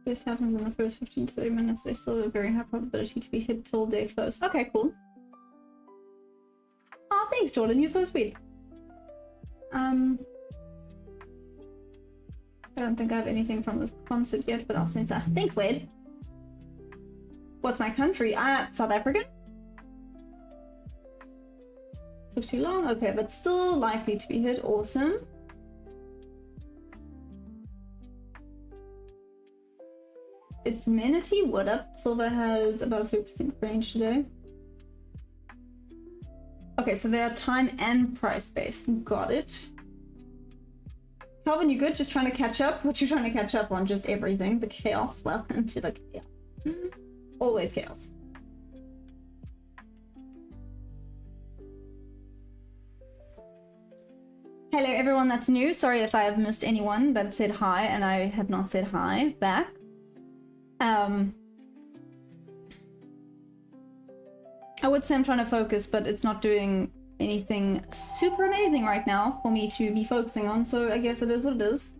A: This happens in the first 15 to 30 minutes. They still have a very high probability to be hit till day close. Okay, cool. Oh, thanks, Jordan. You're so sweet. I don't think I have anything from this concert yet, but I'll send that. Thanks, Wade. What's my country? South African? Took too long? Okay, but still likely to be hit. Awesome. It's Manatee. What up? Silver has about a 3% range today. Okay, so they are time and price based. Got it. Calvin, you good? Just trying to catch up? What you trying to catch up on? Just everything. The chaos. Welcome to the chaos. Always chaos. Hello everyone that's new. Sorry if I have missed anyone that said hi and I have not said hi back. I would say I'm trying to focus, but it's not doing anything super amazing right now for me to be focusing on, so I guess it is what it is.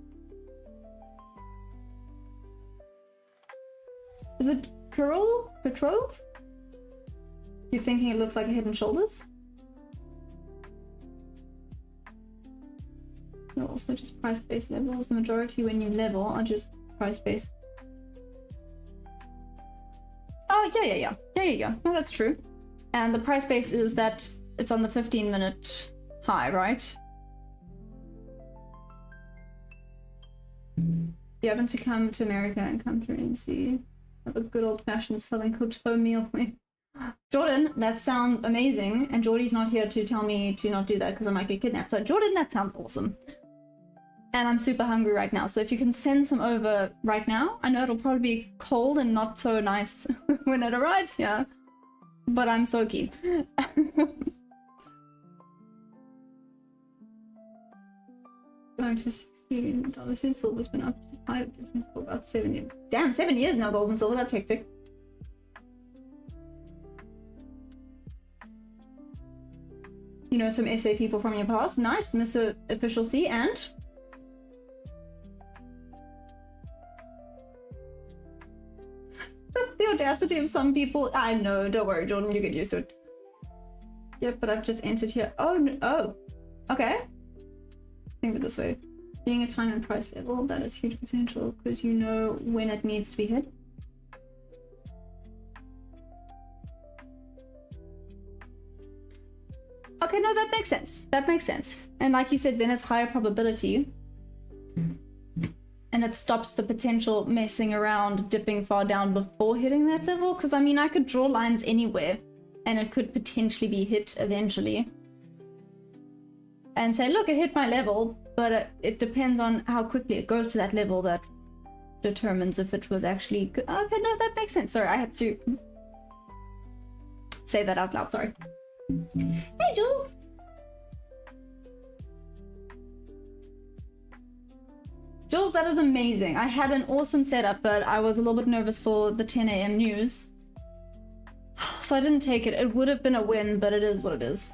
A: Is it Kirill Petrov? You thinking it looks like a Head and Shoulders? No, also just price-based levels. The majority when you level are just price-based. Oh, yeah. No, that's true. And the price base is that it's on the 15-minute high, right? You happen to come to America and come through and see a good old-fashioned Southern cooked home meal. Jordan, that sounds amazing. And Jordy's not here to tell me to not do that because I might get kidnapped. So Jordan, that sounds awesome. And I'm super hungry right now, so if you can send some over right now. I know it'll probably be cold and not so nice when it arrives here, but I'm so keen. Going to $16 in silver's been up for about 7 years. Damn, 7 years now, gold and silver, that's hectic. You know some SA people from your past. Nice, Mr. Official C, and... The audacity of some people. I know, don't worry, Jordan, you get used to it. Yep, but I've just entered here. Oh, no. Oh, okay. Think of it this way. Being a time and price level, that is huge potential because you know when it needs to be hit. Okay, no, that makes sense. That makes sense. And like you said, then it's higher probability. And it stops the potential messing around, dipping far down before hitting that level. Because, I mean, I could draw lines anywhere and it could potentially be hit eventually. And say, look, it hit my level, but it depends on how quickly it goes to that level that determines if it was actually good. Okay, no, that makes sense. Sorry, I had to say that out loud, sorry. Hey, Jules! Jules, that is amazing. I had an awesome setup, but I was a little bit nervous for the 10 a.m. news. So I didn't take it. It would have been a win, but it is what it is.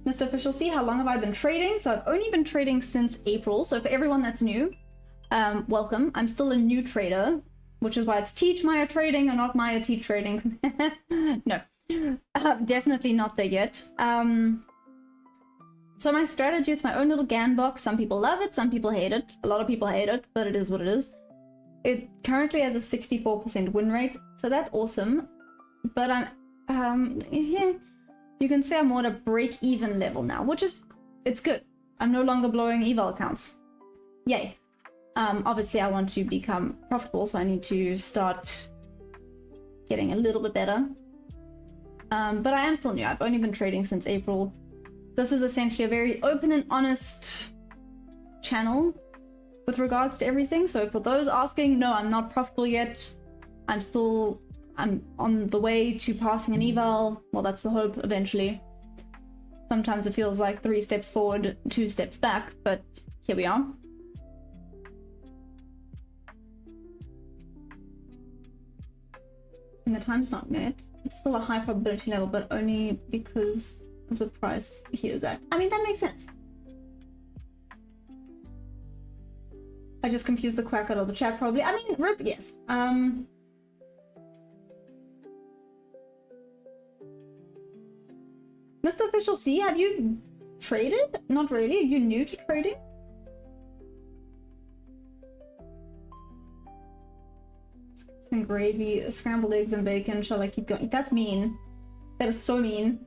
A: Mr. Official C, how long have I been trading? So I've only been trading since April. So for everyone that's new, welcome. I'm still a new trader, which is why it's Teach Maya Trading and not Maya Teach Trading. No, definitely not there yet. So my strategy is my own little GAN box. Some people love it, some people hate it. A lot of people hate it, but it is what it is. It currently has a 64% win rate, so that's awesome. But yeah, you can say I'm more at a break-even level now, which is, it's good. I'm no longer blowing eval accounts. Yay. Obviously I want to become profitable, so I need to start getting a little bit better. But I am still new. I've only been trading since April. This is essentially a very open and honest channel with regards to everything. So for those asking, no, I'm not profitable yet. I'm on the way to passing an eval. Well, that's the hope eventually. Sometimes it feels like 3 steps forward, 2 steps back, but here we are. And the time's not met. It's still a high probability level, but only because of the price he is at. I mean, that makes sense. I just confused the quack out of the chat, probably. I mean, rip, yes. Mr. Official C, have you traded? Not really. Are you new to trading? Some gravy, scrambled eggs and bacon. Shall I keep going? That's mean. That is so mean.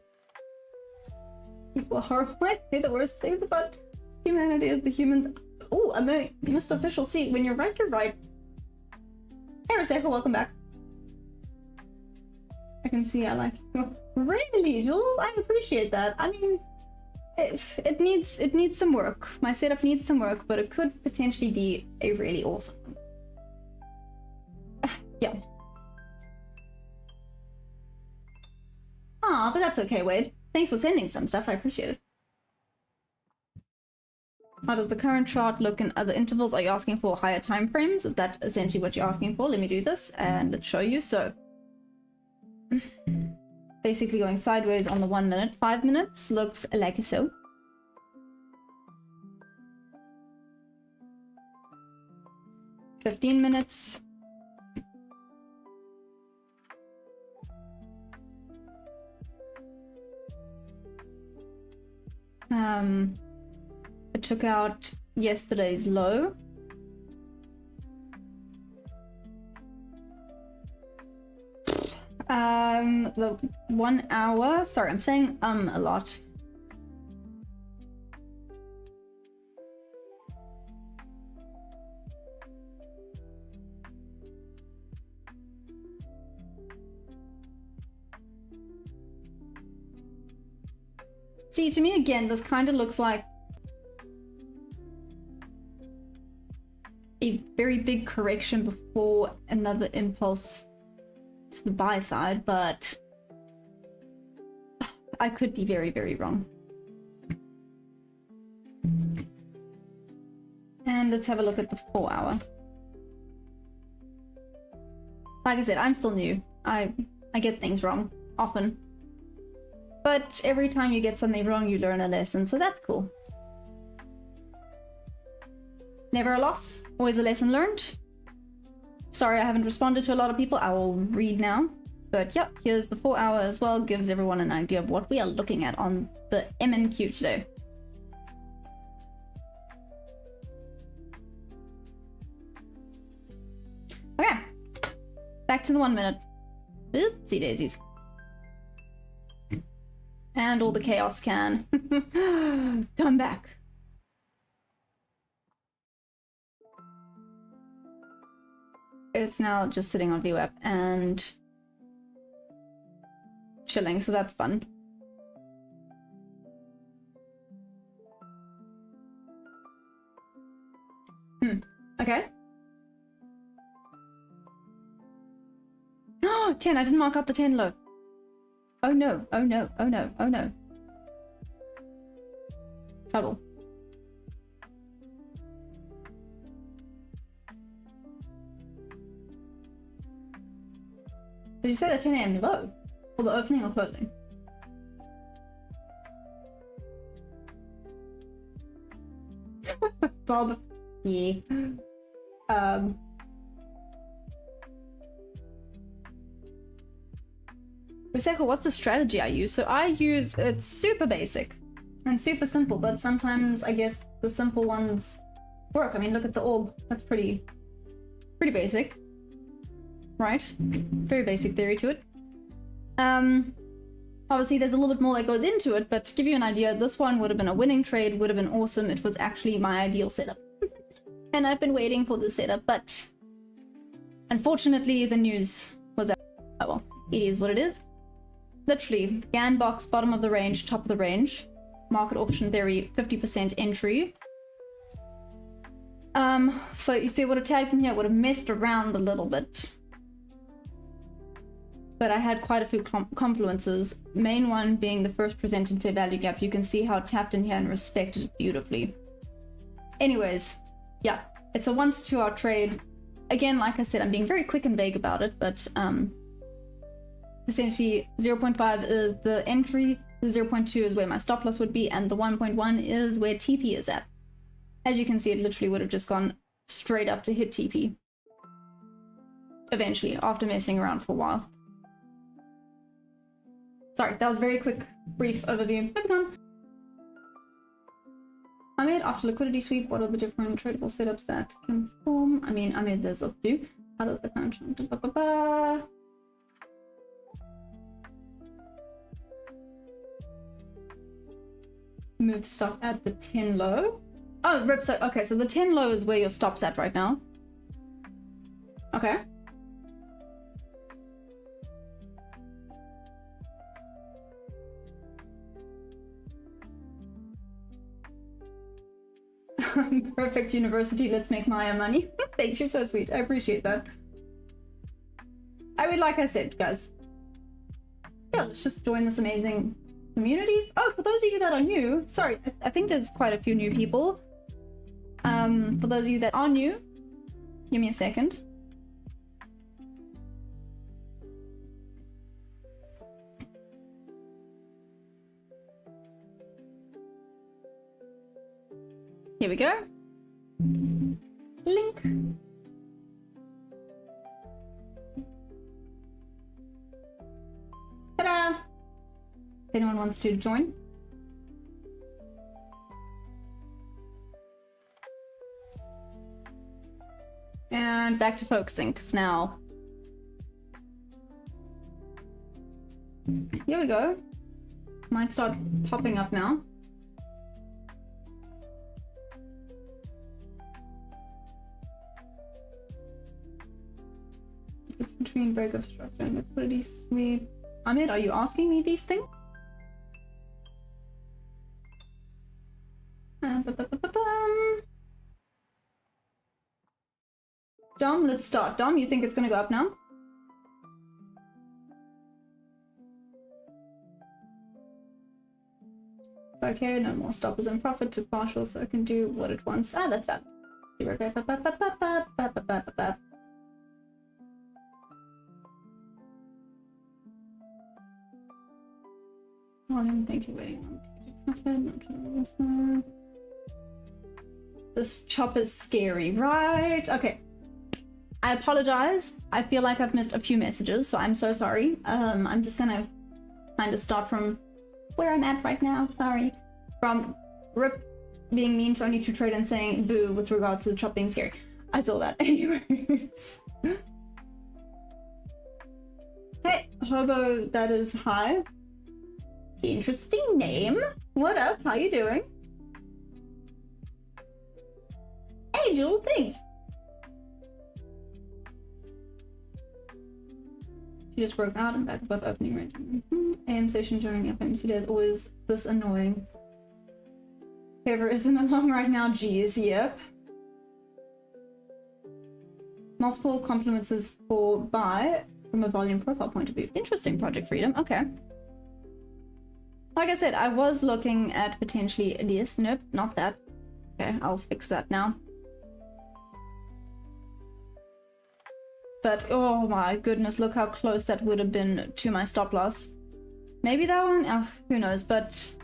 A: People are horrible. I say the worst things about humanity is the humans. Oh, I mean, Mr. Official C, when you're right, you're right. Hey, Roseka, welcome back. I can see I like you. Really, Jules? I appreciate that. I mean, it needs some work. My setup needs some work, but it could potentially be a really awesome one. Yeah. Ah, but that's okay, Wade. Thanks for sending some stuff. I appreciate it. How does the current chart look in other intervals? Are you asking for higher time frames? Is that essentially what you're asking for? Let me do this and let's show you. So basically going sideways on the 1 minute. 5 minutes looks like so. $15 minutes. It took out yesterday's low. The 1 hour, sorry, I'm saying a lot. See, to me again, this kind of looks like a very big correction before another impulse to the buy side, but I could be very, very wrong. And let's have a look at the 4 hour. Like I said, I'm still new. I get things wrong often. But every time you get something wrong, you learn a lesson, so that's cool. Never a loss, always a lesson learned. Sorry I haven't responded to a lot of people, I will read now. But yep, here's the 4 hour as well, gives everyone an idea of what we are looking at on the MNQ today. Okay, back to the 1 minute. Oopsie daisies. And all the chaos can come back. It's now just sitting on VWAP and chilling, so that's fun. Okay. Oh, 10, I didn't mark up the 10 low. Oh no, oh no, oh no, oh no. Trouble. Did you say the 10 a.m. low? Or the opening or closing? Bob. Yeah. Riseko, what's the strategy I use? So I use, it's super basic and super simple, but sometimes I guess the simple ones work. I mean, look at the orb. That's pretty basic, right? Very basic theory to it. Obviously there's a little bit more that goes into it, but to give you an idea, this one would have been a winning trade, would have been awesome. It was actually my ideal setup. And I've been waiting for the setup, but unfortunately the news was out. Oh well, it is what it is. Literally, GAN box, bottom of the range, top of the range. Market option theory, 50% entry. So you see what a tag in here would have messed around a little bit. But I had quite a few confluences. Main one being the first presented fair value gap. You can see how it tapped in here and respected it beautifully. Anyways, yeah, it's a 1 to 2 hour trade. Again, like I said, I'm being very quick and vague about it, but essentially 0.5 is the entry, the 0.2 is where my stop loss would be, and the 1.1 is where TP is at. As you can see, it literally would have just gone straight up to hit TP. Eventually, after messing around for a while. Sorry, that was a very quick, brief overview. Moving on. I made after liquidity sweep, what are the different tradable setups that can form? I mean, I made this up too. How does the current move stop at the 10 low? Oh, rip, so okay, so the 10 low is where your stop's at right now. Okay. Perfect university, let's make Maya money. Thanks, you're so sweet. I appreciate that. I mean, like I said, guys. Yeah, let's just join this amazing community. Oh, for those of you that are new, sorry, I think there's quite a few new people. For those of you that are new, give me a second. Here we go. Link. Ta-da! If anyone wants to join. And back to focusing, because now... Here we go. Might start popping up now. Between break of structure and liquidity sweep. Ahmed, are you asking me these things? Dom, let's start. Dom, you think it's gonna go up now? Okay, no more stoppers and profit, took partial so I can do what it wants. Ah, that's bad. Volume, thank you, waiting on this chop is scary, right? Okay. I apologize. I feel like I've missed a few messages, so I'm so sorry. I'm just gonna kind of start from where I'm at right now. Sorry. From Rip being mean to only to trade and saying boo with regards to the chop being scary. I saw that. Anyways. Hey, Hobo, that is hi. Interesting name. What up? How you doing? Hey, Jewel, thanks. She just broke out and back above opening range. AM session during FMC day is always this annoying. Whoever isn't along right now, geez, yep. Multiple compliments for buy from a volume profile point of view. Interesting, Project Freedom. Okay. Like I said, I was looking at potentially this. Nope, not that. Okay, I'll fix that now. But oh my goodness, look how close that would have been to my stop loss. Maybe that one? Who knows, but...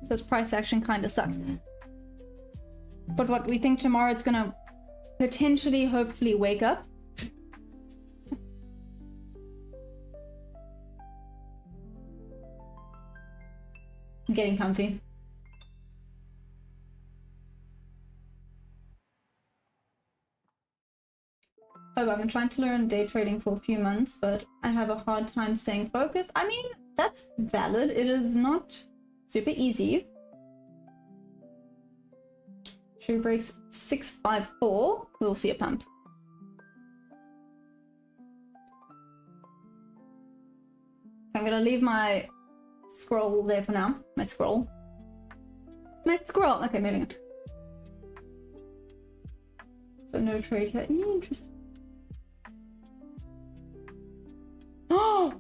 A: this price action kind of sucks. But what we think tomorrow it's gonna potentially, hopefully wake up. I'm getting comfy. Oh, I've been trying to learn day trading for a few months, but I have a hard time staying focused. I mean, that's valid. It is not super easy. True breaks 654. We'll see a pump. I'm gonna leave my scroll there for now. My scroll. Okay, moving on. So no trade here. Interesting. Oh!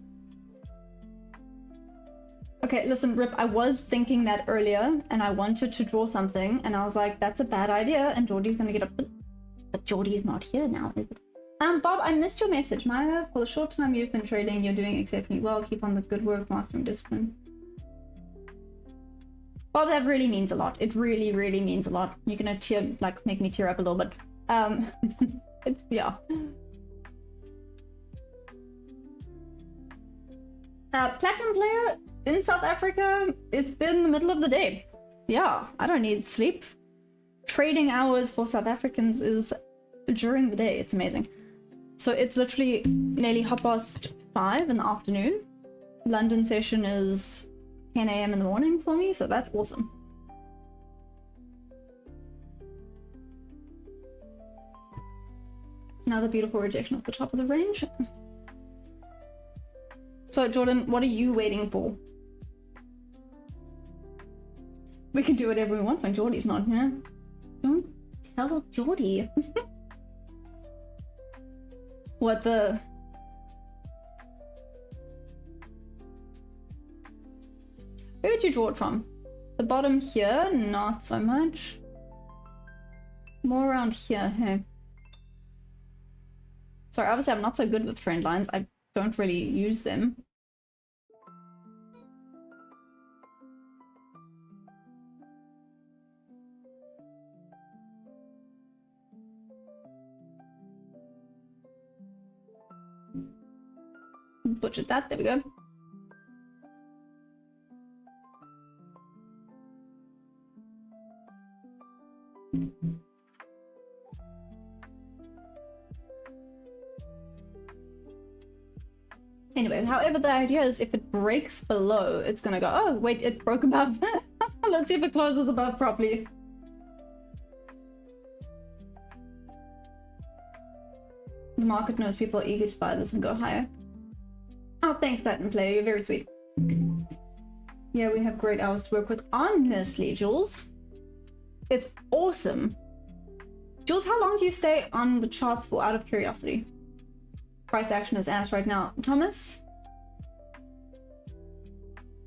A: Okay, listen, Rip, I was thinking that earlier, and I wanted to draw something, and I was like, that's a bad idea, and Geordie's gonna get up. But Geordie is not here now, is it? Bob, I missed your message. Maya, for the short time you've been trading, you're doing exceptionally well. Keep on the good work, mastering discipline. Bob, that really means a lot. It really, really means a lot. You're gonna make me tear up a little bit. It's, yeah. Platinum player in South Africa, it's been the middle of the day. Yeah, I don't need sleep. Trading hours for South Africans is during the day. It's amazing. So it's literally nearly 5:30 in the afternoon. London session is 10 AM in the morning for me, so that's awesome. Another beautiful rejection off the top of the range. So Jordan, what are you waiting for? We can do whatever we want when Geordie's not here. Don't tell Geordie. What the... Where would you draw it from? The bottom here? Not so much. More around here, hey. Sorry, obviously I'm not so good with trend lines. I don't really use them. Butchered that, there we go. Anyway, however, the idea is if it breaks below, it's gonna go, oh, wait, it broke above. Let's see if it closes above properly. The market knows people are eager to buy this and go higher. Oh, thanks, Platinum Player. You're very sweet. Yeah, we have great hours to work with. Honestly, Jules, it's awesome. Jules, how long do you stay on the charts for, out of curiosity? Price action is ass right now. Thomas?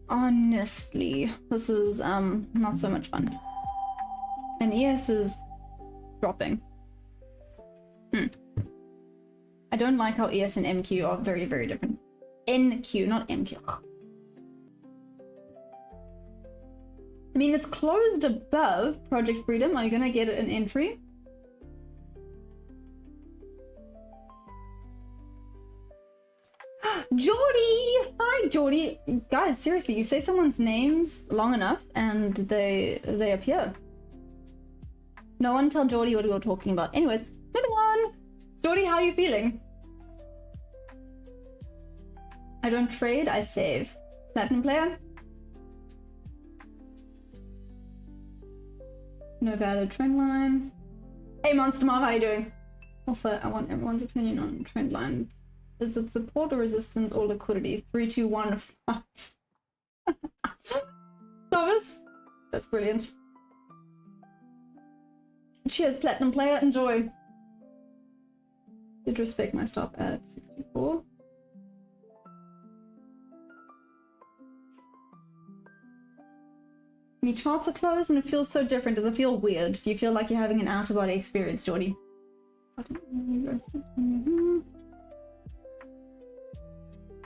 A: Honestly, this is not so much fun. And ES is dropping. I don't like how ES and MQ are very, very different. NQ, not MQ. I mean, it's closed above Project Freedom. Are you gonna get an entry? Geordie! Hi, Geordie! Guys, seriously, you say someone's names long enough and they appear. No one tell Geordie what we were talking about. Anyways, moving on. Geordie, how are you feeling? I don't trade, I save. Platinum player? No valid trend line. Hey Monster Mob, how you doing? Also, I want everyone's opinion on trend lines. Is it support or resistance or liquidity? 3, 2, 1, fight. Thomas? That's brilliant. Cheers, Platinum player, enjoy. Did respect my stop at 64. Me charts are closed and it feels so different. Does it feel weird? Do you feel like you're having an out-of-body experience, Geordie?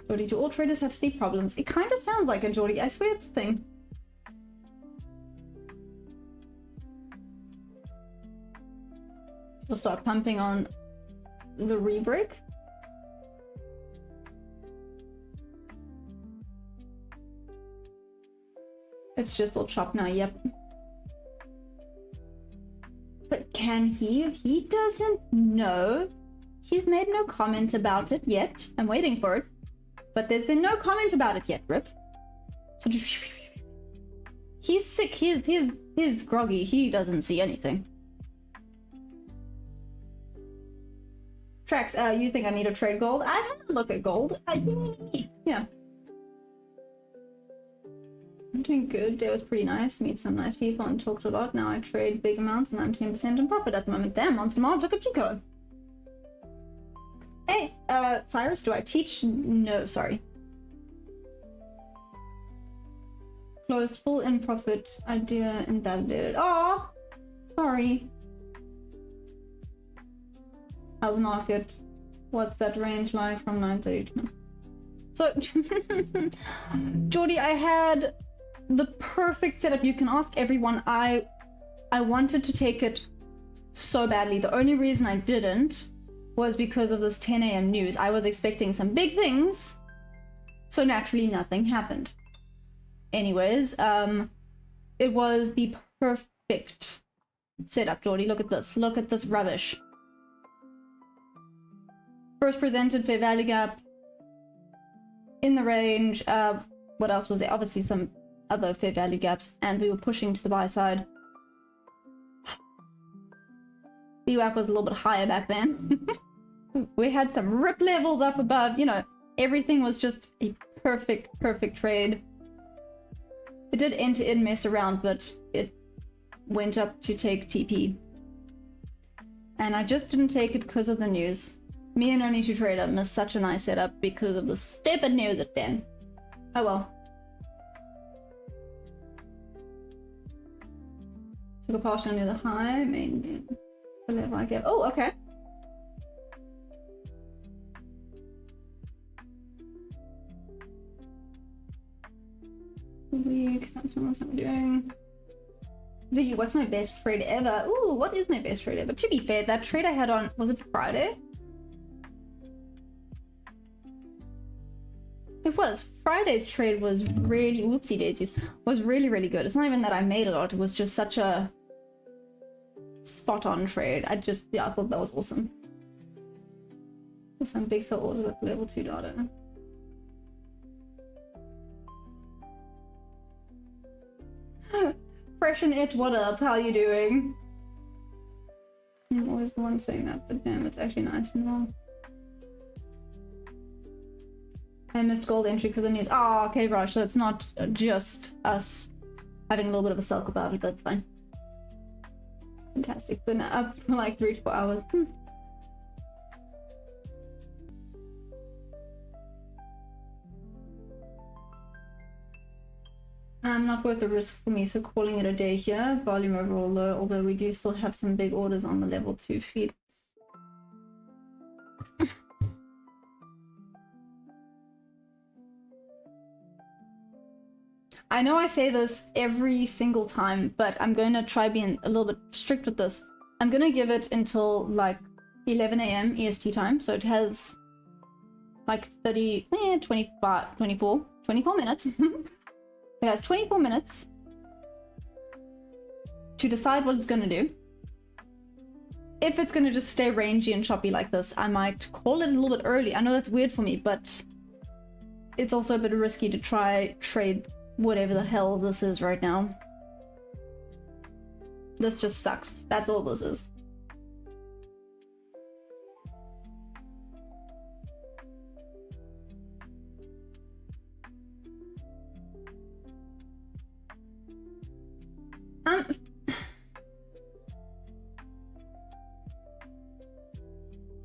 A: Geordie, do all traders have sleep problems? It kind of sounds like it, Geordie. I swear it's a thing. We'll start pumping on the rebreak. It's just all chopped now, yep. But can he? He doesn't know. He's made no comment about it yet. I'm waiting for it. But there's been no comment about it yet, Rip. So he's sick, he's groggy, he doesn't see anything. Trax, you think I need to trade gold? I've had a look at gold. Yeah. I'm doing good. Day was pretty nice. Meet some nice people and talked a lot. Now I trade big amounts and I'm 10% in profit at the moment. Damn, Monster Mob, look at you go. Hey, Cyrus, do I teach? No, sorry. Closed full in profit. Idea invalidated. Oh, sorry. How's the market? What's that range like from 9:30 to 9? So, Geordie, I had the perfect setup. You can ask everyone. I wanted to take it so badly. The only reason I didn't was because of this 10 a.m. news. I was expecting some big things, so naturally nothing happened. Anyways, it was the perfect setup, Geordie. Look at this. Look at this rubbish. First presented fair value gap in the range. What else was there? Obviously some other fair value gaps, and we were pushing to the buy side. VWAP was a little bit higher back then. We had some rip levels up above, you know, everything was just a perfect trade. It did enter-in mess around, but it went up to take TP. And I just didn't take it because of the news. Me and Only Two Trader missed such a nice setup because of the stupid news at 10. Oh well. Took a partial near the high, main the level I gave. Oh, okay. Week, sometimes I'm doing. Ziggy, what's my best trade ever? Ooh, what is my best trade ever? To be fair, that trade I had on, was it Friday? It was. Friday's trade was really, whoopsie daisies, was really good. It's not even that I made a lot, it was just such a spot on trade. I thought that was awesome. There's some big sell orders at level 2 data. Fresh and It, what up? How you doing? I'm always the one saying that, but damn, it's actually nice and well. I missed gold entry because of news. Oh, okay, Raj, so it's not just us having a little bit of a sulk about it, but it's fine. Fantastic. Been up for like 3 to 4 hours. Not worth the risk for me, so calling it a day here. Volume overall low, although we do still have some big orders on the level 2 feed. I know I say this every single time, but I'm going to try being a little bit strict with this. I'm going to give it until like 11 a.m. EST time, so it has like 24 minutes. It has 24 minutes to decide what it's going to do. If it's going to just stay rangy and choppy like this, I might call it a little bit early. I know that's weird for me, but it's also a bit risky to try trade whatever the hell this is right now. This just sucks. That's all this is.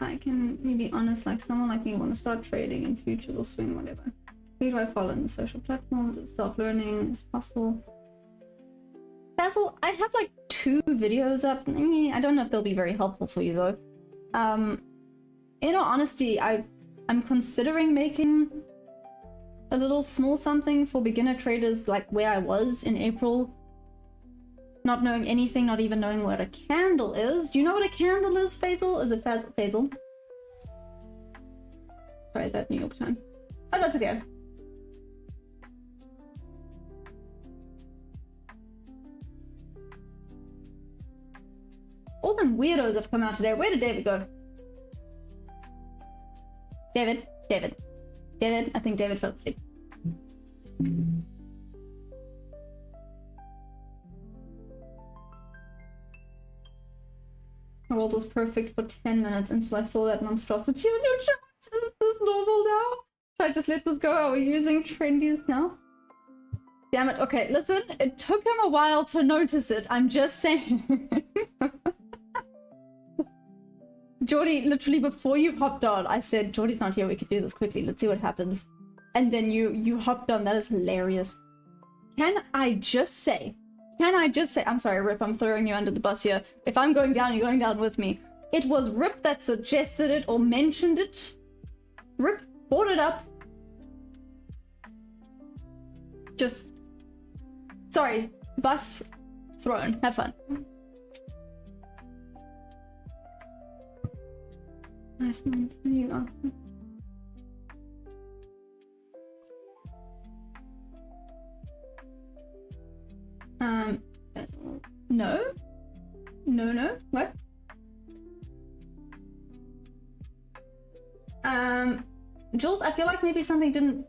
A: I can be honest, like someone like me want to start trading in futures or swing, whatever. Who do I follow in the social platforms? It's self-learning, it's possible. Basil, I have like 2 videos up. I don't know if they'll be very helpful for you though. In all honesty, I'm considering making a little small something for beginner traders, like where I was in April. Not knowing anything, not even knowing what a candle is. Do you know what a candle is, Faisal? Is it Faisal? Sorry, that New York time. Oh, that's okay. All them weirdos have come out today. Where did David go? David? I think David fell asleep. My world was perfect for 10 minutes until I saw that monstrosity. Is this normal now? Should I just let this go? Are we using trendies now? Damn it. Okay, listen. It took him a while to notice it. I'm just saying. Geordie, literally before you hopped on, I said, Geordie's not here, we could do this quickly, let's see what happens. And then you hopped on, that is hilarious. Can I just say, I'm sorry, Rip, I'm throwing you under the bus here. If I'm going down, you're going down with me. It was Rip that suggested it or mentioned it. Rip brought it up. Just, sorry, bus thrown, have fun. Nice one to you. No, what? Jules, I feel like maybe something didn't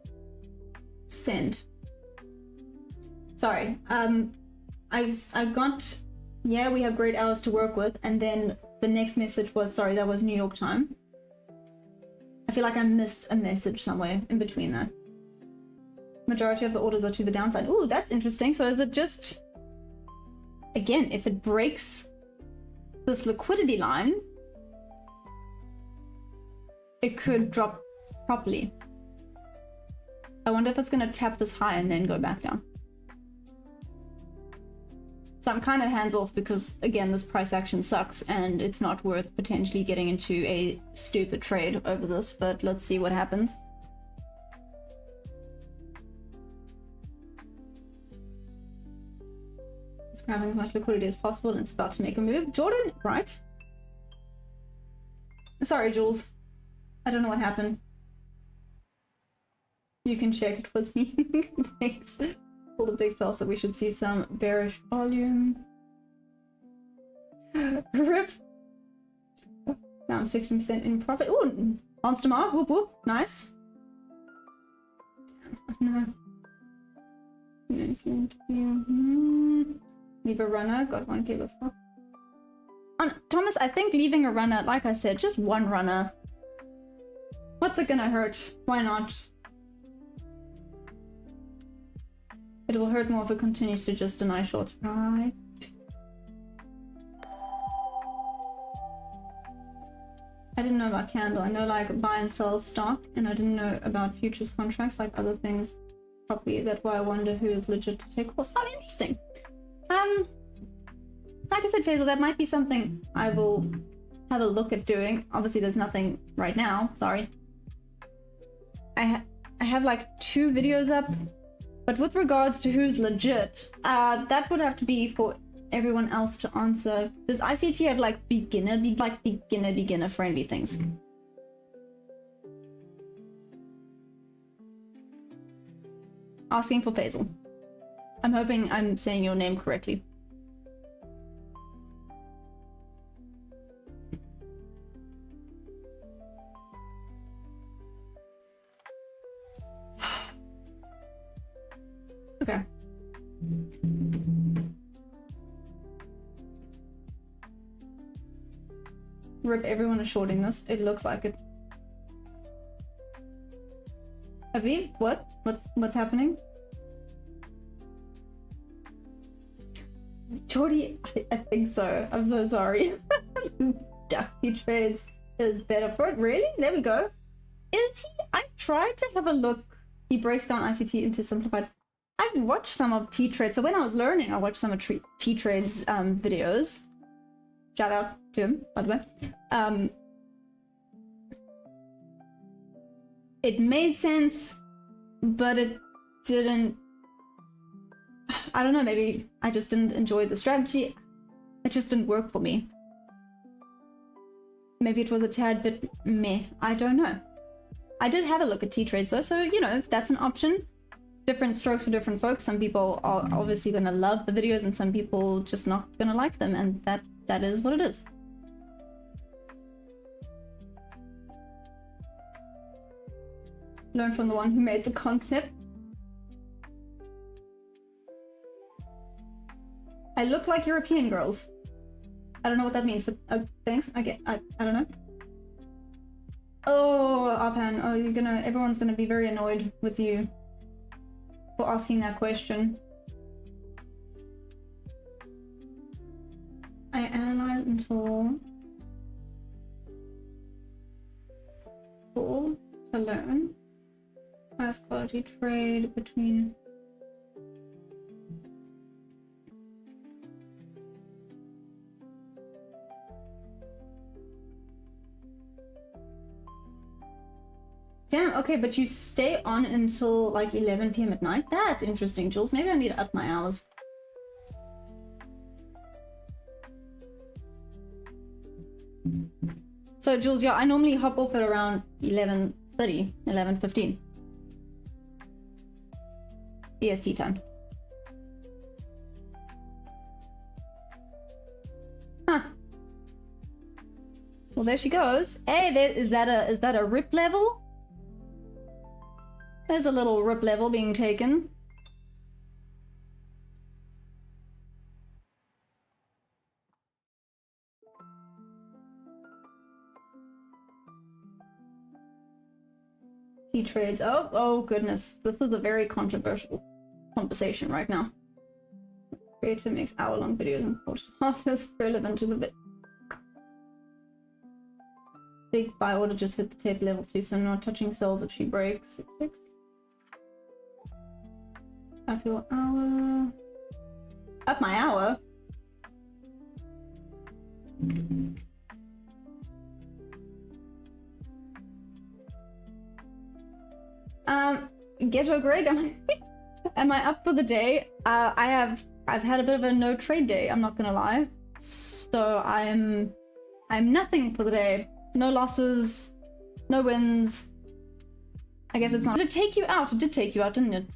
A: send. Sorry, I got, yeah, we have great hours to work with, and then the next message was, sorry, that was New York time. I feel like I missed a message somewhere in between that. Majority of the orders are to the downside. Ooh, that's interesting. So is it just, again, if it breaks this liquidity line, it could drop properly. I wonder if it's going to tap this high and then go back down. So I'm kind of hands off because, again, this price action sucks and it's not worth potentially getting into a stupid trade over this, but let's see what happens. It's grabbing as much liquidity as possible and it's about to make a move. Jordan, right? Sorry, Jules. I don't know what happened. You can check, it was me. Thanks. All the big sells that we should see some bearish volume. Rip. Now I'm 16% in profit. Ooh, monster mark. Whoop whoop. Nice. No. Leave a runner. Got 1k before. Thomas, I think leaving a runner, like I said, just one runner. What's it gonna hurt? Why not? It will hurt more if it continues to just deny shorts, right? I didn't know about candle. I know like buy and sell stock, and I didn't know about futures contracts, like other things properly. That's why I wonder who is legit to take course. Oh, interesting. Like I said, Faisal, that might be something I will have a look at doing. Obviously, there's nothing right now. Sorry. I have like 2 videos up. But with regards to who's legit, that would have to be for everyone else to answer. Does ICT have like beginner friendly things? Asking for Faisal. I'm hoping I'm saying your name correctly. Okay. Rip, everyone is shorting this. It looks like it. Aviv, what? What's happening? Jordy, I think so. I'm so sorry. Ducky Trades is better for it. Really? There we go. Is he? I tried to have a look. He breaks down ICT into simplified. I've I've watched some of T-Trade. So when I was learning, I watched some of T-Trade's videos. Shout out to him, by the way. It made sense, but it didn't. I don't know, maybe I just didn't enjoy the strategy. It just didn't work for me. Maybe it was a tad bit meh. I don't know. I did have a look at T-Trades though, so you know, if that's an option. Different strokes for different folks. Some people are obviously going to love the videos and some people just not going to like them, and that is what it is. Learn from the one who made the concept. I look like European girls. I don't know what that means, but thanks. Okay, I don't know. Oh, Arpan, oh, everyone's gonna be very annoyed with you for asking that question. I analyze until to learn. Highest quality trade between Damn, okay, but you stay on until like 11 PM at night? That's interesting, Jules. Maybe I need to up my hours. So, Jules, yeah, I normally hop off at around 11:30, 11:15. EST time. Huh. Well, there she goes. Hey, is that a rip level? There's a little rip level being taken. T-Trades. Oh goodness. This is a very controversial conversation right now. Creator makes hour-long videos and half is relevant to the bit. Big buy order just hit the tape level 2, so I'm not touching sells if she breaks. 6-6. Up your hour. Up my hour? Ghetto Greg, am I up for the day? I've had a bit of a no trade day, I'm not gonna lie. So I'm nothing for the day. No losses, no wins. I guess it's not. Did it take you out? It did take you out, didn't it?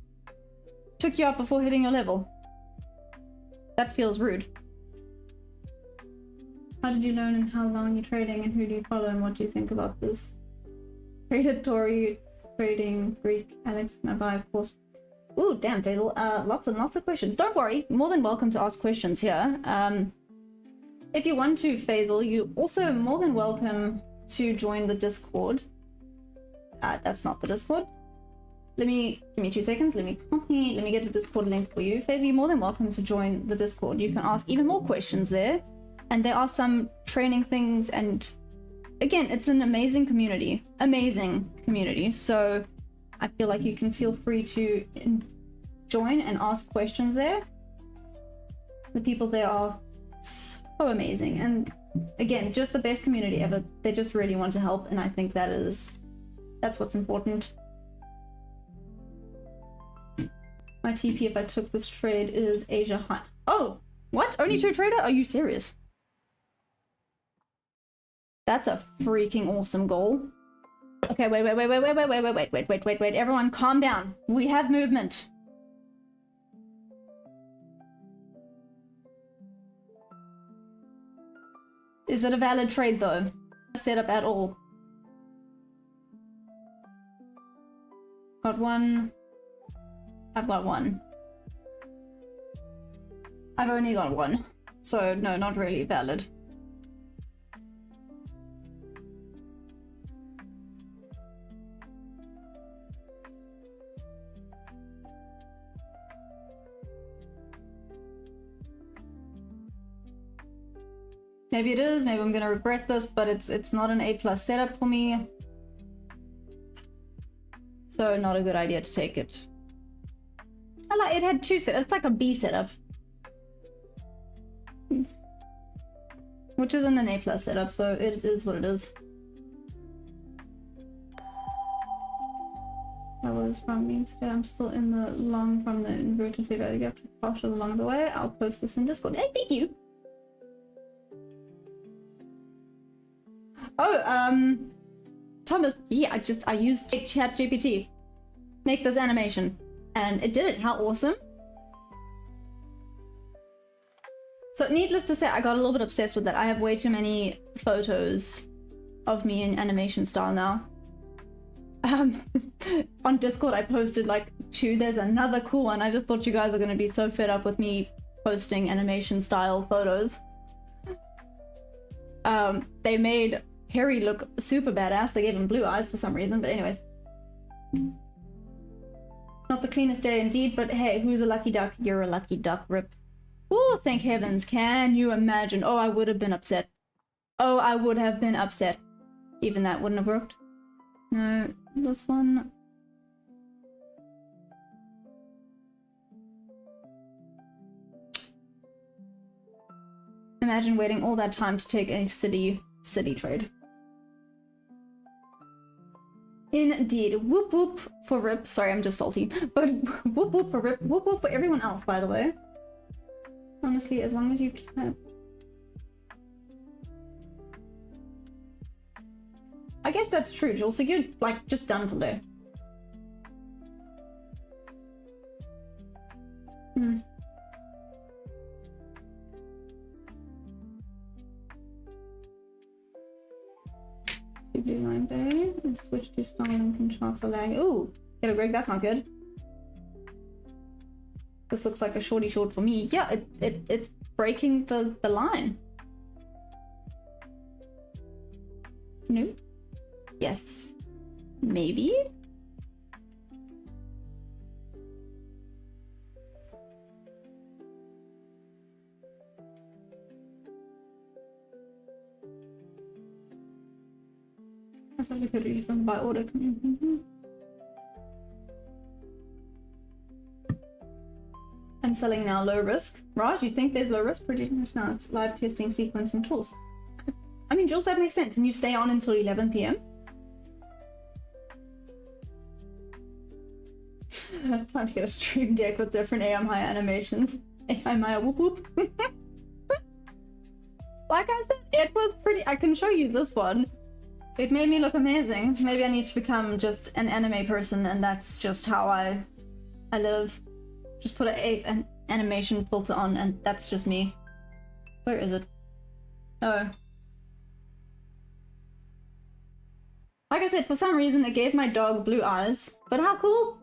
A: Took you out before hitting your level. That feels rude. How did you learn and how long you're trading and who do you follow and what do you think about this? Predatory trading, Greek, Alex, can I buy, of course. Ooh, damn, Faisal. Lots and lots of questions. Don't worry, more than welcome to ask questions here. If you want to, Faisal, you're also more than welcome to join the Discord. That's not the Discord. Give me 2 seconds. Let me get the Discord link for you. Faisal, you're more than welcome to join the Discord. You can ask even more questions there. And there are some training things, and again, it's an amazing community. Amazing community. So I feel like you can feel free to join and ask questions there. The people there are so amazing, and again, just the best community ever. They just really want to help, and I think that's what's important. My TP if I took this trade is Asia high. Oh, what? Only 2 trader? Are you serious? That's a freaking awesome goal. Okay, wait. Everyone calm down. We have movement. Is it a valid trade though? Setup at all? Got one. I've got one. I've only got one. So no, not really valid. Maybe it is, maybe I'm gonna regret this, but it's not an A+ setup for me. So not a good idea to take it. It had two setups. It's like a B setup. Which isn't an A+ setup, so it is what it is. I was from me today. I'm still in the long from the inverted figure. I got to partial along the way. I'll post this in Discord. Hey, thank you. Oh, Thomas, yeah, I used ChatGPT. Make this animation. And it did it. How awesome. So needless to say, I got a little bit obsessed with that. I have way too many photos of me in animation style now. On Discord, I posted like 2. There's another cool one. I just thought you guys are going to be so fed up with me posting animation style photos. They made Harry look super badass. They gave him blue eyes for some reason, but anyways. Not the cleanest day indeed, but hey, who's a lucky duck? You're a lucky duck, Rip. Oh, thank heavens. Can you imagine? Oh, I would have been upset. Oh, I would have been upset. Even that wouldn't have worked. No, this one. Imagine waiting all that time to take a city trade. Indeed. Whoop whoop for Rip. Sorry, I'm just salty. But whoop whoop for Rip. Whoop whoop for everyone else, by the way. Honestly, as long as you can. I guess that's true, Jules. So you're like just done for the day. Blue line bay and switch to Starlink and charts are lagging. Ooh, get a Greg, that's not good. This looks like a shorty short for me. Yeah, it's breaking the line. No? Yes. Maybe? I thought we could read them by order. I'm selling now low risk. Raj, you think there's low risk? Pretty much now. It's live testing sequence and tools. I mean, Jules, that makes sense. And you stay on until 11 PM? Time to get a stream deck with different AM high animations. AM high whoop whoop. Like I said, it was pretty. I can show you this one. It made me look amazing. Maybe I need to become just an anime person, and that's just how I live. Just put an animation filter on, and that's just me. Where is it? Oh. Like I said, for some reason it gave my dog blue eyes. But how cool?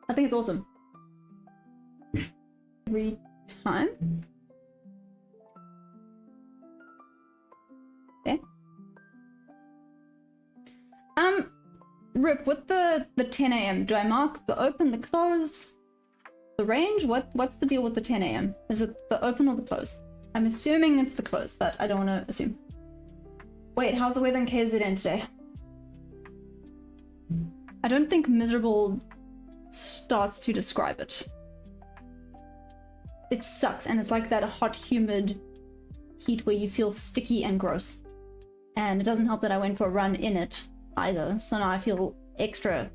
A: I think it's awesome. Every time. Okay. Rip, with the 10 AM, do I mark the open, the close, the range? What's the deal with the 10 AM? Is it the open or the close? I'm assuming it's the close, but I don't want to assume. Wait, how's the weather in KZN today? I don't think miserable starts to describe it. It sucks, and it's like that hot, humid heat where you feel sticky and gross. And it doesn't help that I went for a run in it either, so now I feel extra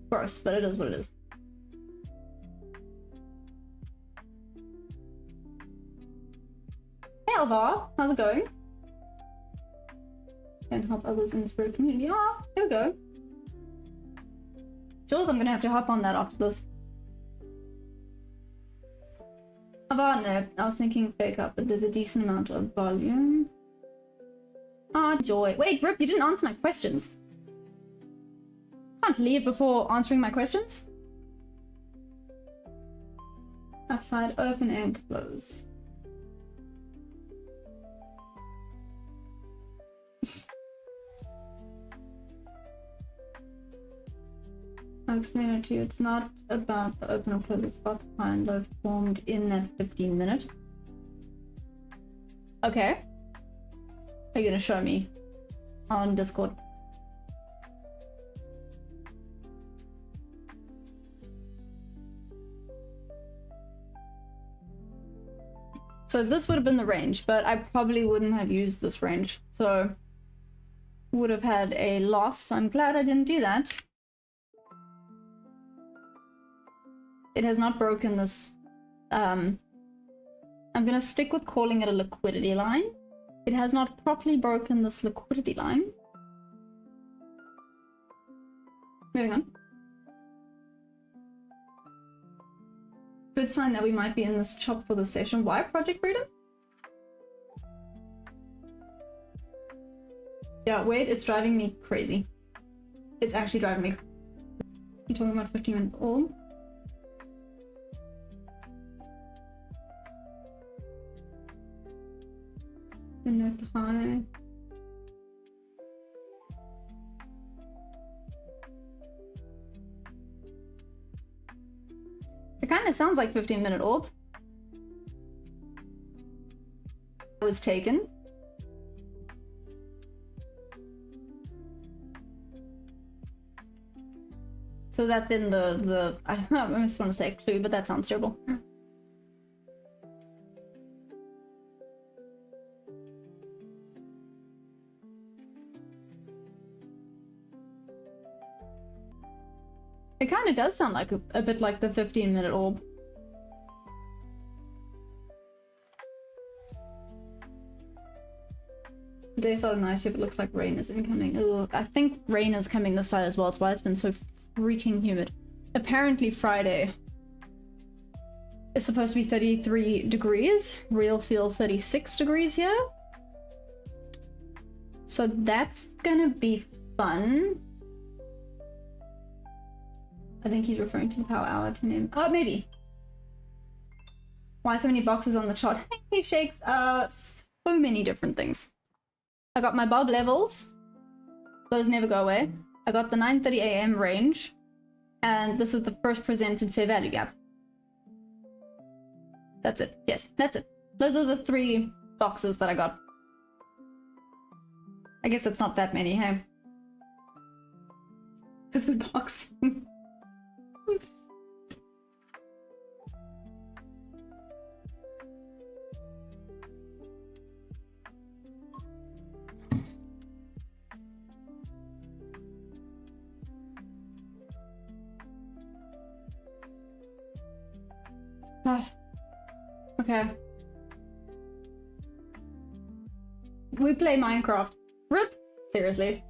A: gross, but it is what it is. Hey Alvar, how's it going? Can help others in the spirit community. Ah, here we go. Jules, I'm gonna have to hop on that after this. Alvar, no, I was thinking fake up, but there's a decent amount of volume. Ah, joy. Wait, Rip, you didn't answer my questions. Can't leave before answering my questions. Upside, open and close. I'll explain it to you. It's not about the open or close, it's about the high and low formed in that 15 minute. Okay. Are you gonna show me on Discord? So this would have been the range, but I probably wouldn't have used this range. So would have had a loss. I'm glad I didn't do that. It has not broken this. I'm gonna stick with calling it a liquidity line. It has not properly broken this liquidity line. Moving on. Good sign that we might be in this chop for the session. Why, Project Freedom? Yeah, wait, it's driving me crazy. It's actually driving me. You're talking about 15-minute orb? And note the high. It kind of sounds like 15-minute orb. It was taken. So that then I just want to say clue, but that sounds terrible. It kind of does sound like a bit like the 15-minute orb. The day started nice, but it looks like rain is incoming. Ooh, I think rain is coming this side as well. That's why it's been so freaking humid. Apparently Friday is supposed to be 33 degrees. Real feel 36 degrees here. So that's gonna be fun. I think he's referring to the power hour to name. Oh, maybe. Why so many boxes on the chart? Hey, Shakes. So many different things. I got my Bob levels. Those never go away. I got the 9:30 a.m. range. And this is the first presented fair value gap. That's it. Yes, that's it. Those are the 3 boxes that I got. I guess it's not that many, hey? Because we box. Okay. We play Minecraft. RIP? Seriously.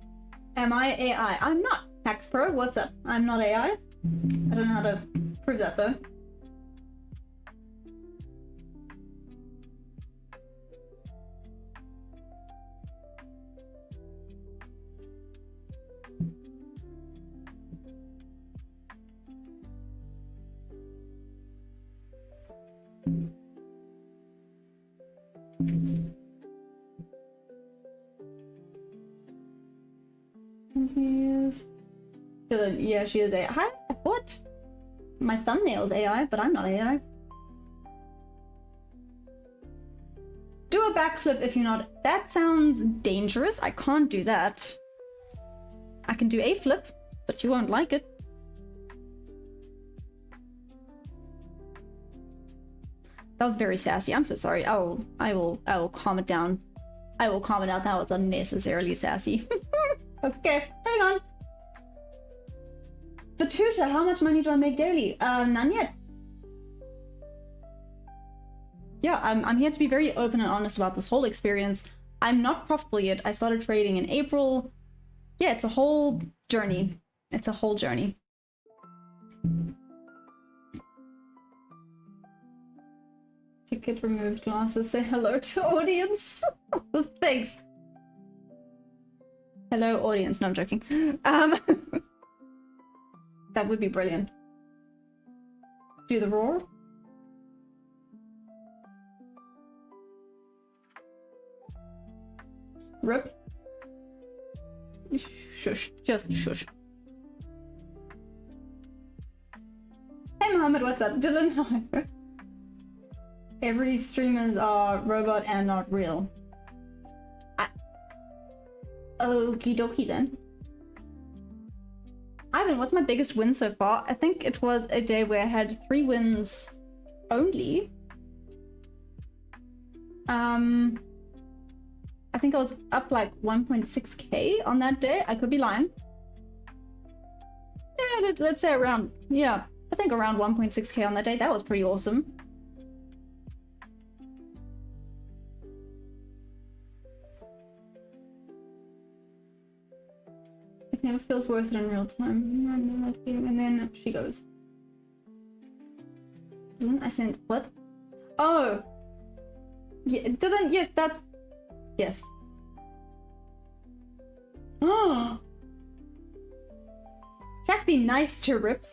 A: Am I AI? I'm not. Hacks Pro, what's up? I'm not AI. I don't know how to prove that though. Yeah, she is AI. Hi, what? My thumbnail's AI, but I'm not AI. Do a backflip if you're not. That sounds dangerous. I can't do that. I can do a flip, but you won't like it. That was very sassy. I'm so sorry. I will calm it down. I will calm it down. That was unnecessarily sassy. Okay, moving on. The tutor, how much money do I make daily? None yet. Yeah, I'm here to be very open and honest about this whole experience. I'm not profitable yet. I started trading in April. Yeah, it's a whole journey. It's a whole journey. Ticket removed glasses. Say hello to audience. Thanks. Hello audience. No, I'm joking. That would be brilliant. Do the roar. Rip. Shush. Just shush. Hey Mohammed, what's up? Dylan, hi. Every streamers are robot and not real. Okie dokie then. Ivan, what's my biggest win so far? I think it was a day where I had 3 wins only. I think I was up like 1.6k on that day. I could be lying. Yeah, let's say around, yeah, I think around 1.6k on that day. That was pretty awesome. It never feels worth it in real time. And then she goes. Didn't I send what? Oh! Yeah, didn't, yes, that's, yes. Oh! Jack's been nice to Rip.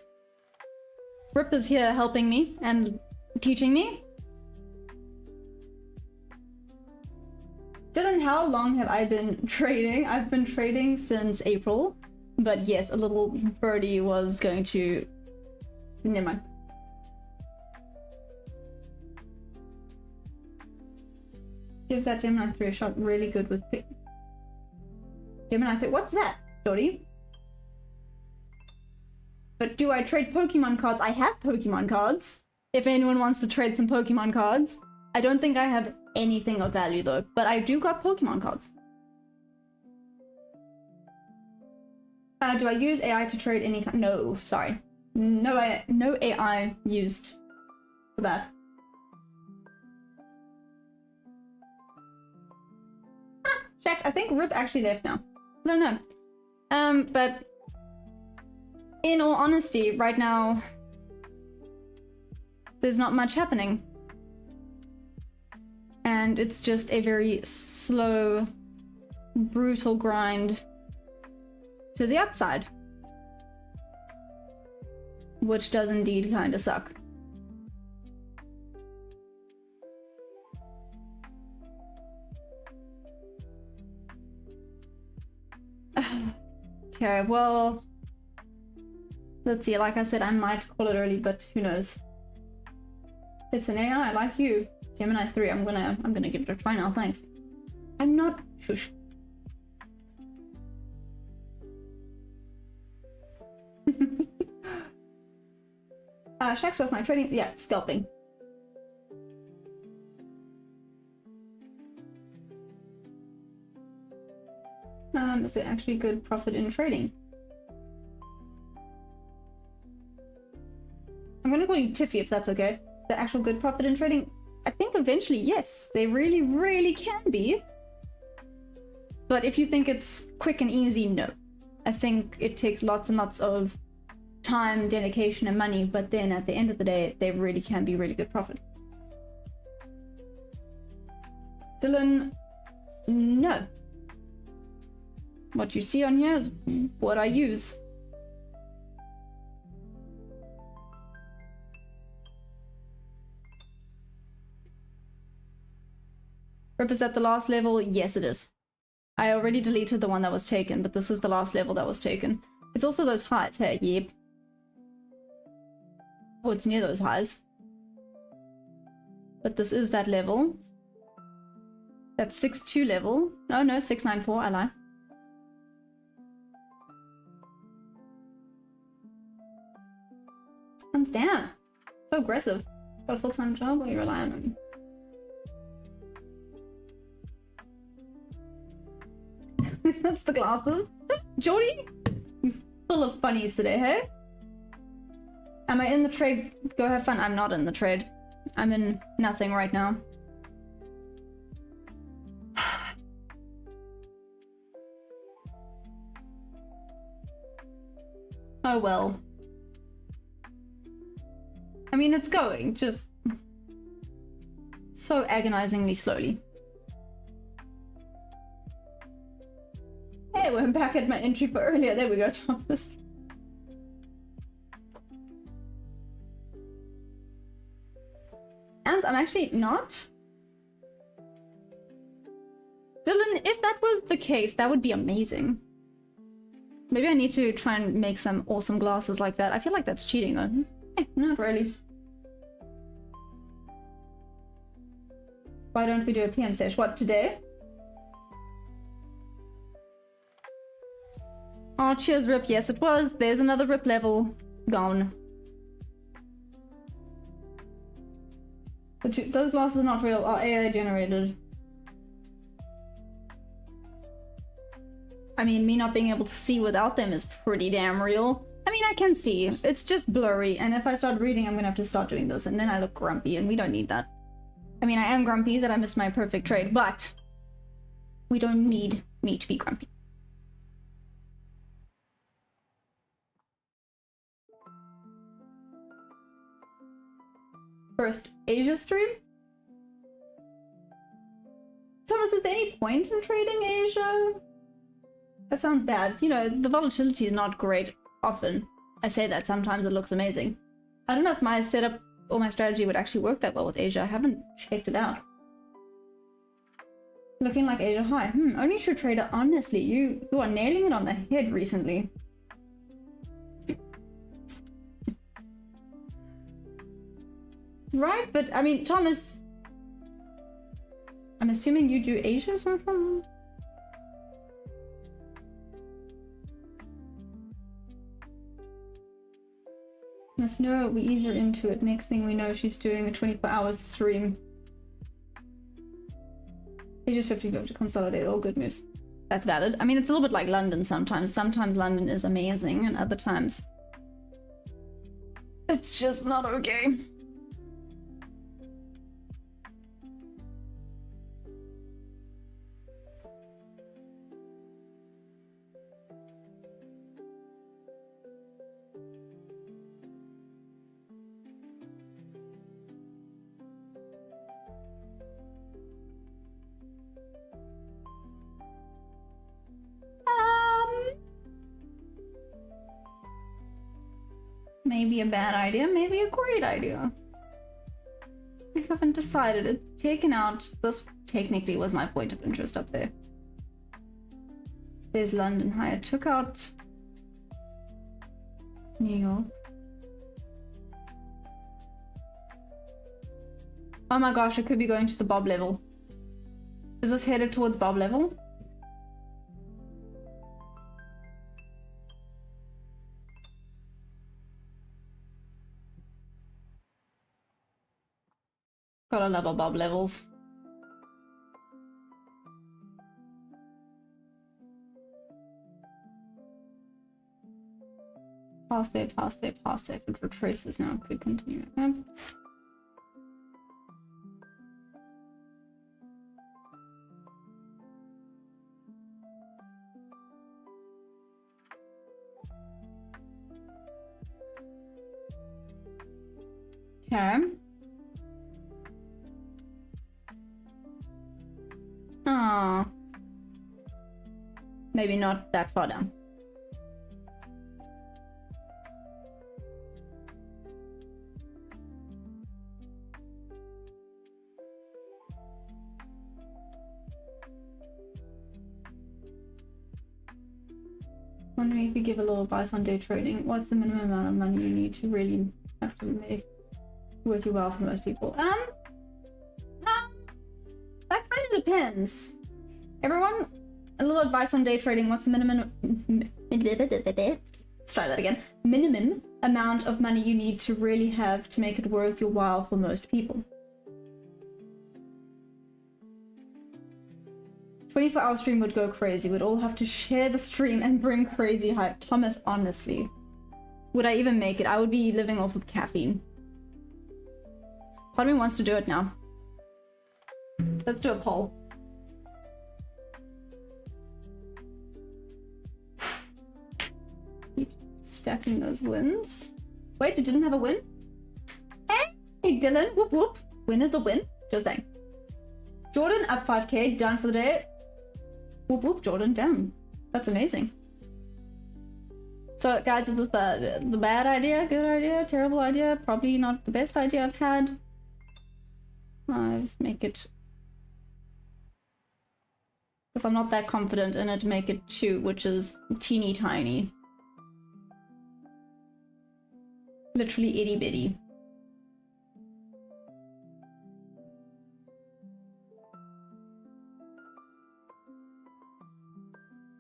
A: Rip is here helping me and teaching me. Dylan, how long have I been trading? I've been trading since April. But yes, a little birdie was going to... Never mind. Gives that Gemini 3 a shot really good with pick. Gemini 3, what's that, Dottie? But do I trade Pokemon cards? I have Pokemon cards. If anyone wants to trade some Pokemon cards. I don't think I have anything of value though, but I do got Pokemon cards. Do I use AI to trade any kind? No, sorry. No AI used for that. Shax, I think Rip actually left now. I don't know. But in all honesty, right now, there's not much happening. And it's just a very slow, brutal grind to the upside. Which does indeed kind of suck. Okay, well, let's see. Like I said, I might call it early, but who knows? It's an AI like you, Gemini 3. I'm gonna give it a try now. Thanks. I'm not shush. Shax with my trading. Yeah, scalping. Is it actually good profit in trading? I'm gonna call you Tiffy if that's okay. The actual good profit in trading? I think eventually, yes. They really, really can be. But if you think it's quick and easy, no. I think it takes lots and lots of time, dedication, and money, but then at the end of the day, they really can be really good profit. Dylan, no. What you see on here is what I use. Rip is at the last level? Yes, it is. I already deleted the one that was taken, but this is the last level that was taken. It's also those highs. Hey, yep. Oh, it's near those highs. But this is that level. That's 6.2 level. Oh no, 6.94, I lie. Hands down. So aggressive. Got a full-time job or you rely on them? That's the glasses. Jordy, you're full of funnies today, hey? Am I in the trade? Go have fun. I'm not in the trade. I'm in nothing right now. Oh well. I mean, it's going, just so agonizingly slowly. Hey, we're back at my entry for earlier. There we go, Thomas. And I'm actually not. Dylan, if that was the case, that would be amazing. Maybe I need to try and make some awesome glasses like that. I feel like that's cheating though. Not really. Why don't we do a PM sesh? What, today? Oh, cheers, Rip. Yes, it was. There's another Rip level gone. The Those glasses are not real, are AI generated. I mean, me not being able to see without them is pretty damn real. I mean, I can see. It's just blurry, and if I start reading, I'm gonna have to start doing this, and then I look grumpy, and we don't need that. I mean, I am grumpy that I missed my perfect trade, but we don't need me to be grumpy. First Asia stream? Thomas, is there any point in trading Asia? That sounds bad. You know, the volatility is not great often. I say that sometimes it looks amazing. I don't know if my setup or my strategy would actually work that well with Asia. I haven't checked it out. Looking like Asia high. Only true trader, honestly. You are nailing it on the head recently. Right, but I mean, Thomas, I'm assuming you do Asia as well? Must know we ease her into it. Next thing we know, she's doing a 24-hour stream. Asia's 50-50 to consolidate, all good moves. That's valid. I mean, it's a little bit like London sometimes. Sometimes London is amazing, and other times it's just not okay. Maybe a bad idea, maybe a great idea. I haven't decided. It's taken out. This technically was my point of interest up there. There's London high. I took out New York. Oh my gosh, it could be going to the Bob level. Is this headed towards Bob level? Gotta love our Bob levels. Pass there, pass there, pass there. If it retraces now, it could continue. Okay. Ah, maybe not that far down. Wondering if you give a little advice on day trading. What's the minimum amount of money you need to really have to make worth your while for most people? That kind of depends. Everyone, a little advice on day trading. What's the minimum? Let's try that again. Minimum amount of money you need to really have to make it worth your while for most people. 24-hour stream would go crazy. We'd all have to share the stream and bring crazy hype. Thomas, honestly, would I even make it? I would be living off of caffeine. Part of me wants to do it now. Let's do a poll. Keep stacking those wins. Wait, you didn't have a win? Hey, Dylan, whoop whoop. Win is a win. Just saying. Jordan up 5k, done for the day. Whoop whoop, Jordan, damn. That's amazing. So guys, is this the bad idea, good idea, terrible idea? Probably not the best idea I've had. I've make it, because I'm not that confident in it, make it 2, which is teeny tiny. Literally itty bitty.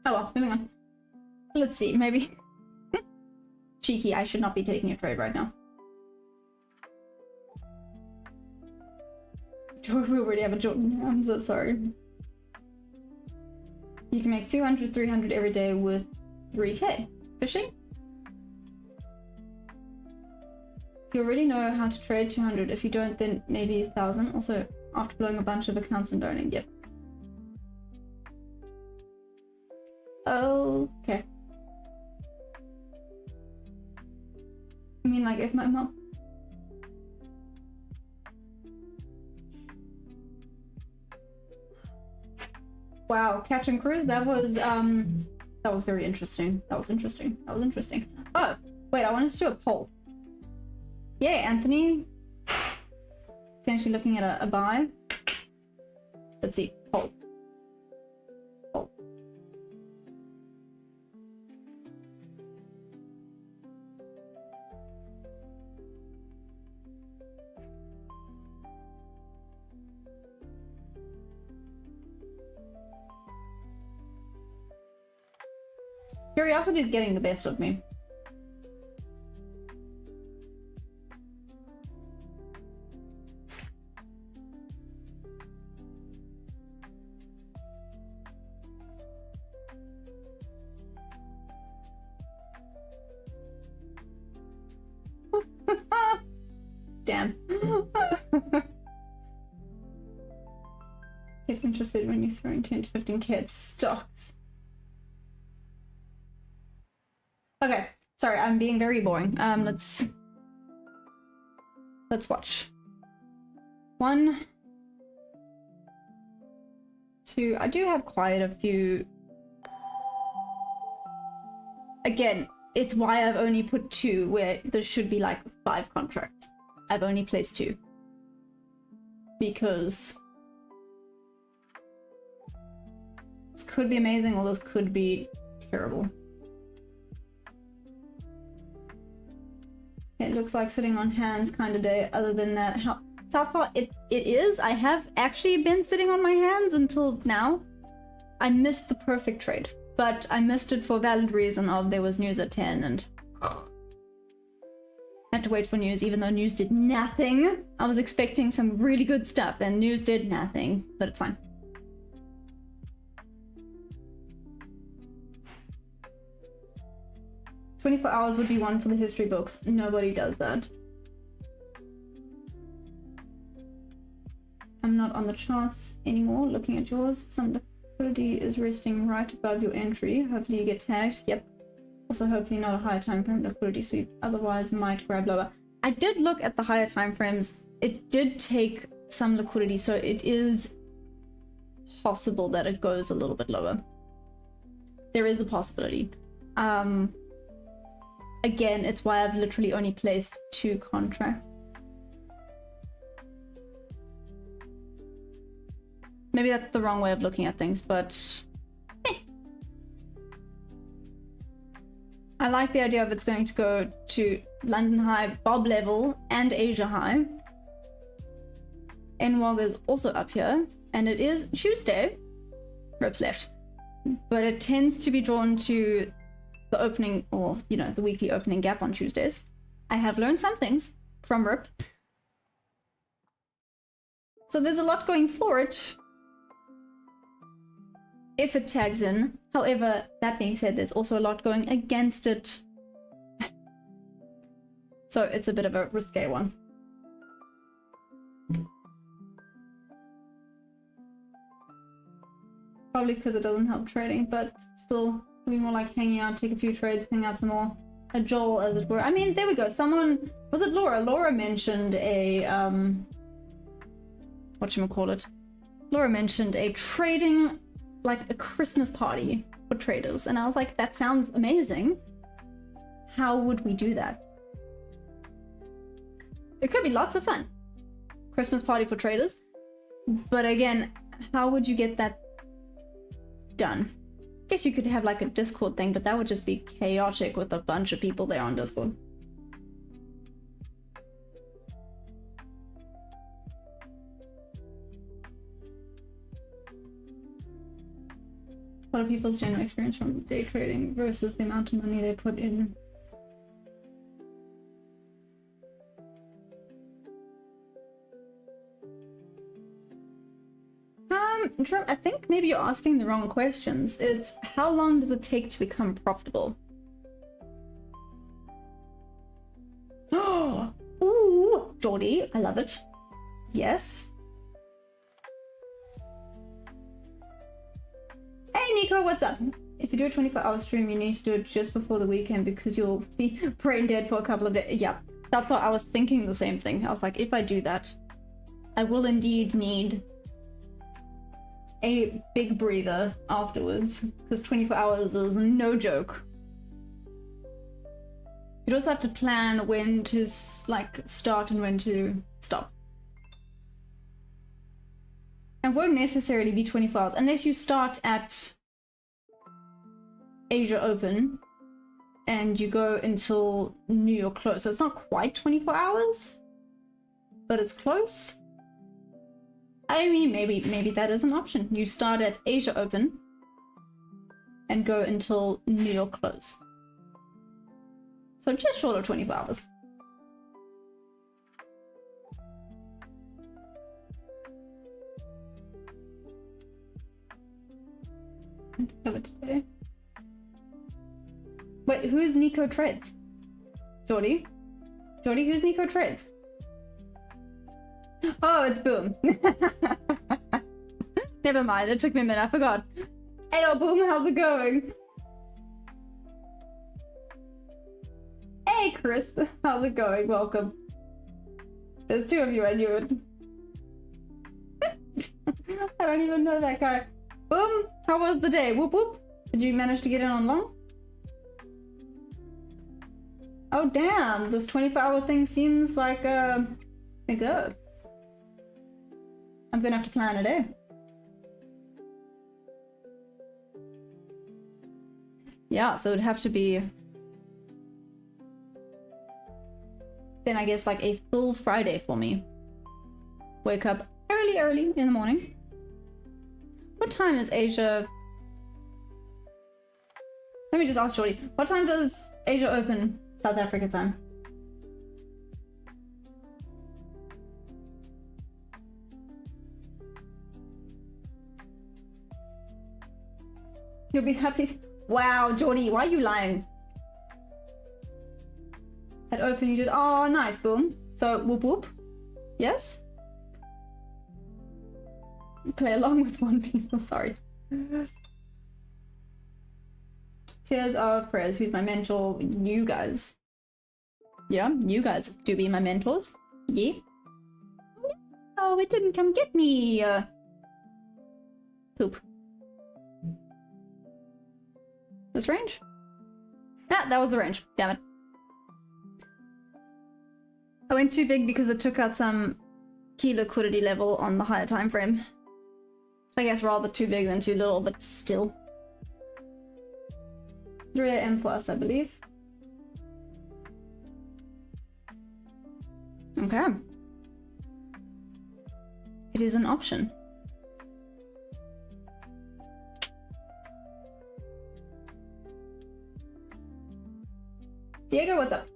A: Oh well, moving on. Let's see, maybe. Cheeky, I should not be taking a trade right now. We already have a Jordan. I'm so sorry. You can make 200, 300 every day with 3k. Fishing? You already know how to trade 200. If you don't, then maybe 1,000. Also, after blowing a bunch of accounts and learning. Yep. Okay. I mean, like, if my mom... Wow, catch and cruise, that was very interesting. That was interesting. Oh, wait, I wanted to do a poll. Yeah, Anthony. Essentially looking at a buy. Let's see, poll. Curiosity is getting the best of me. Damn. It's interested when you're throwing 10 to 15k at stocks. Okay, sorry, I'm being very boring. Let's watch. 1, 2. I do have quite a few. Again, it's why I've only put 2 where there should be like 5 contracts. I've only placed 2 because this could be amazing or this could be terrible. It looks like sitting on hands kind of day. Other than that, Southpaw, it is. I have actually been sitting on my hands until now. I missed the perfect trade, but I missed it for a valid reason of there was news at 10 and had to wait for news, even though news did nothing. I was expecting some really good stuff and news did nothing, but it's fine. "24 hours would be one for the history books." Nobody does that. I'm not on the charts anymore. Looking at yours, some liquidity is resting right above your entry. Hopefully you get tagged. Yep. Also, hopefully not a higher time frame liquidity sweep. Otherwise, might grab lower. I did look at the higher time frames. It did take some liquidity, so it is possible that it goes a little bit lower. There is a possibility. Again, it's why I've literally only placed 2 contracts. Maybe that's the wrong way of looking at things, but I like the idea of it's going to go to London high, Bob level, and Asia high. NWOG is also up here, and it is Tuesday. Rips left. But it tends to be drawn to the opening, or you know, the weekly opening gap on Tuesdays. I have learned some things from RIP. So there's a lot going for it if it tags in. However, that being said, there's also a lot going against it. So it's a bit of a risque one. Probably because it doesn't help trading, but still, it'll be more like hanging out, take a few trades, hang out some more. A joel, as it were. I mean, there we go. Someone, was it Laura? Laura mentioned a, whatchamacallit? Laura mentioned a trading, like a Christmas party for traders. And I was like, that sounds amazing. How would we do that? It could be lots of fun. Christmas party for traders. But again, how would you get that done? I guess you could have like a Discord thing, but that would just be chaotic with a bunch of people there on Discord. What are people's general experience from day trading versus the amount of money they put in? Trump, I think maybe you're asking the wrong questions. It's how long does it take to become profitable? Oh, ooh, Geordie, I love it. Yes. Hey Nico, what's up? If you do a 24-hour stream, you need to do it just before the weekend because you'll be brain dead for a couple of days. Yeah, that's what I was thinking, the same thing. I was like, if I do that, I will indeed need a big breather afterwards because 24 hours is no joke. You'd also have to plan when to like start and when to stop. And won't necessarily be 24 hours unless you start at Asia Open and you go until New York close. So it's not quite 24 hours, but it's close. I mean, maybe that is an option. You start at Asia Open and go until New York close. So just short of 24 hours. Over today. Wait, who's Nico Trades? Geordie? Geordie, who's Nico Trades? Oh, it's Boom. Never mind, it took me a minute, I forgot. Hey, oh, Boom, how's it going? Hey, Chris, how's it going? Welcome. There's two of you, I knew it. I don't even know that guy. Boom, how was the day? Whoop whoop. Did you manage to get in on long? Oh damn, this 24-hour thing seems like a go. I'm gonna have to plan a day. Yeah, so it'd have to be then I guess like a full Friday for me. Wake up early in the morning. What time is Asia? Let me just ask Shorty. What time does Asia open South Africa time? You'll be happy. Wow, Jordy, why are you lying? At open you did. Oh, nice, Boom. So whoop whoop. Yes. Play along with one people. Sorry. Tears of prayers. Who's my mentor? You guys. Yeah, you guys do be my mentors. Yeah. Oh, it didn't come get me. Poop. This range? Ah, that was the range. Damn it. I went too big because it took out some key liquidity level on the higher time frame. I guess rather too big than too little, but still. 3 AM for us, I believe. Okay. It is an option. Diego, what's up?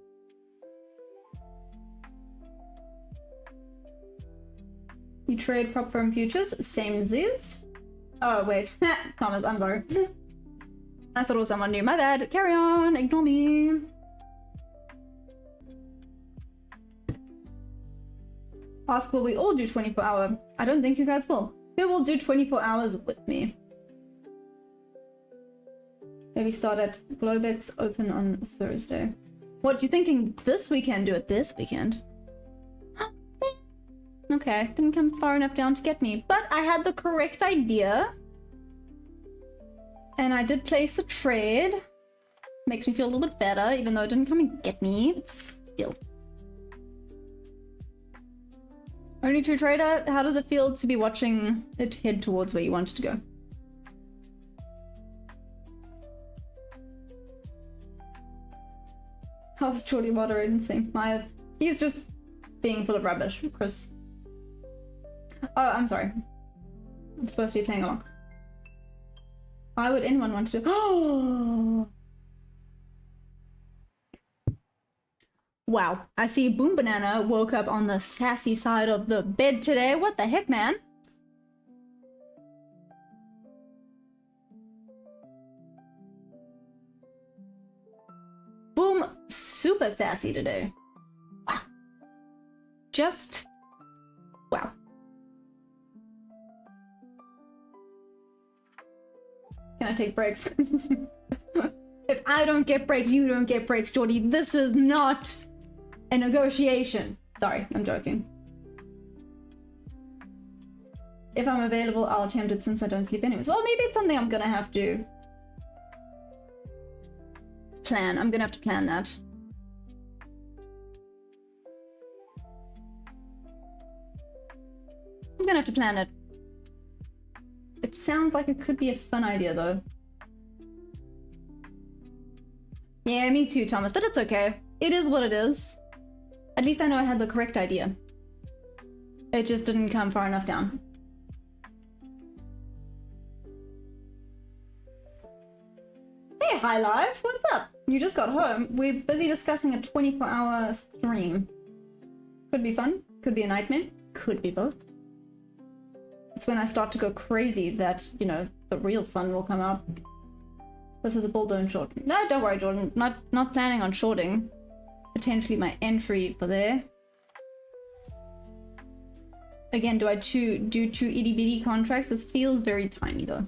A: You trade prop firm futures? Same Ziz? Oh, wait. Thomas, I'm sorry. I thought it was someone new. My bad. Carry on. Ignore me. Ask, will we all do 24 hour? I don't think you guys will. Who will do 24 hours with me? Maybe start at Globex open on Thursday. What, you thinking this weekend? Do it this weekend? Okay, didn't come far enough down to get me, but I had the correct idea. And I did place a trade. Makes me feel a little bit better, even though it didn't come and get me. But still. Only true trader, how does it feel to be watching it head towards where you want it to go? How's Jordy moderating sync? He's just being full of rubbish, Chris. Oh, I'm sorry. I'm supposed to be playing along. Why would anyone want to do— Oh! Wow, I see Boom Banana woke up on the sassy side of the bed today. What the heck, man? super sassy today. Wow. Just wow. Can I take breaks? If I don't get breaks, you don't get breaks, Jordy. This is not a negotiation. Sorry, I'm joking. If I'm available, I'll attempt it since I don't sleep anyways. Well, maybe it's something I'm gonna have to plan. I'm gonna have to plan that. I'm gonna have to plan it. It sounds like it could be a fun idea though. Yeah, me too, Thomas, but it's okay. It is what it is. At least I know I had the correct idea. It just didn't come far enough down. Hey, High Life, what's up? You just got home. We're busy discussing a 24-hour stream. Could be fun, could be a nightmare, could be both. It's when I start to go crazy that, you know, the real fun will come out. This is a bull, don't short. No, don't worry, Jordan. Not planning on shorting. Potentially my entry for there. Again, do I do two itty bitty contracts? This feels very tiny though.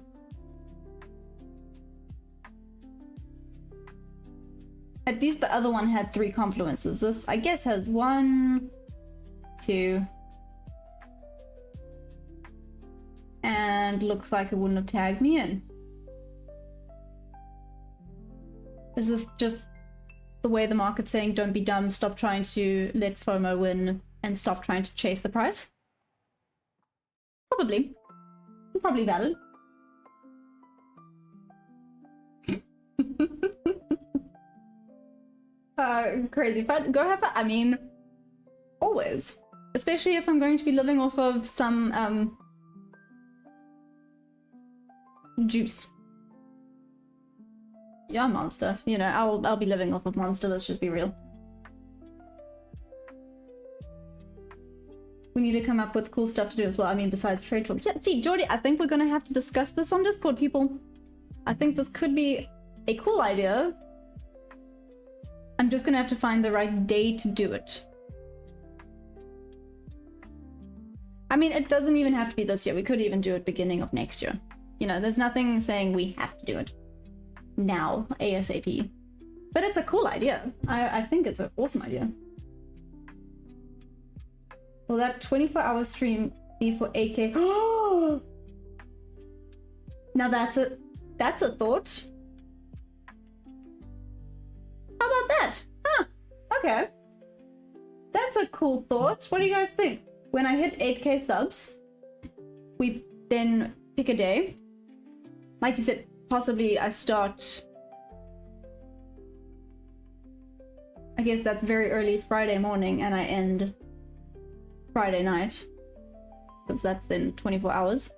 A: At least the other one had 3 confluences. This, I guess, has 1, 2. And looks like it wouldn't have tagged me in. Is this just the way the market's saying don't be dumb, stop trying to let FOMO win, and stop trying to chase the price? Probably. Probably valid. Crazy fun. Go have fun. I mean, always. Especially if I'm going to be living off of some, juice. Yeah, Monster. You know, I'll be living off of Monster, let's just be real. We need to come up with cool stuff to do as well. I mean, besides trade talk. Yeah, see, Jordy, I think we're gonna have to discuss this on Discord, people. I think this could be a cool idea. I'm just gonna have to find the right day to do it. I mean, it doesn't even have to be this year. We could even do it beginning of next year. You know, there's nothing saying we have to do it now, ASAP. But it's a cool idea. I think it's an awesome idea. Will that 24-hour stream be for 8K? Oh! Now that's a thought. How about that? Huh, okay. That's a cool thought. What do you guys think? When I hit 8K subs, we then pick a day. Like you said, possibly I start, I guess that's very early Friday morning, and I end Friday night, because that's in 24 hours.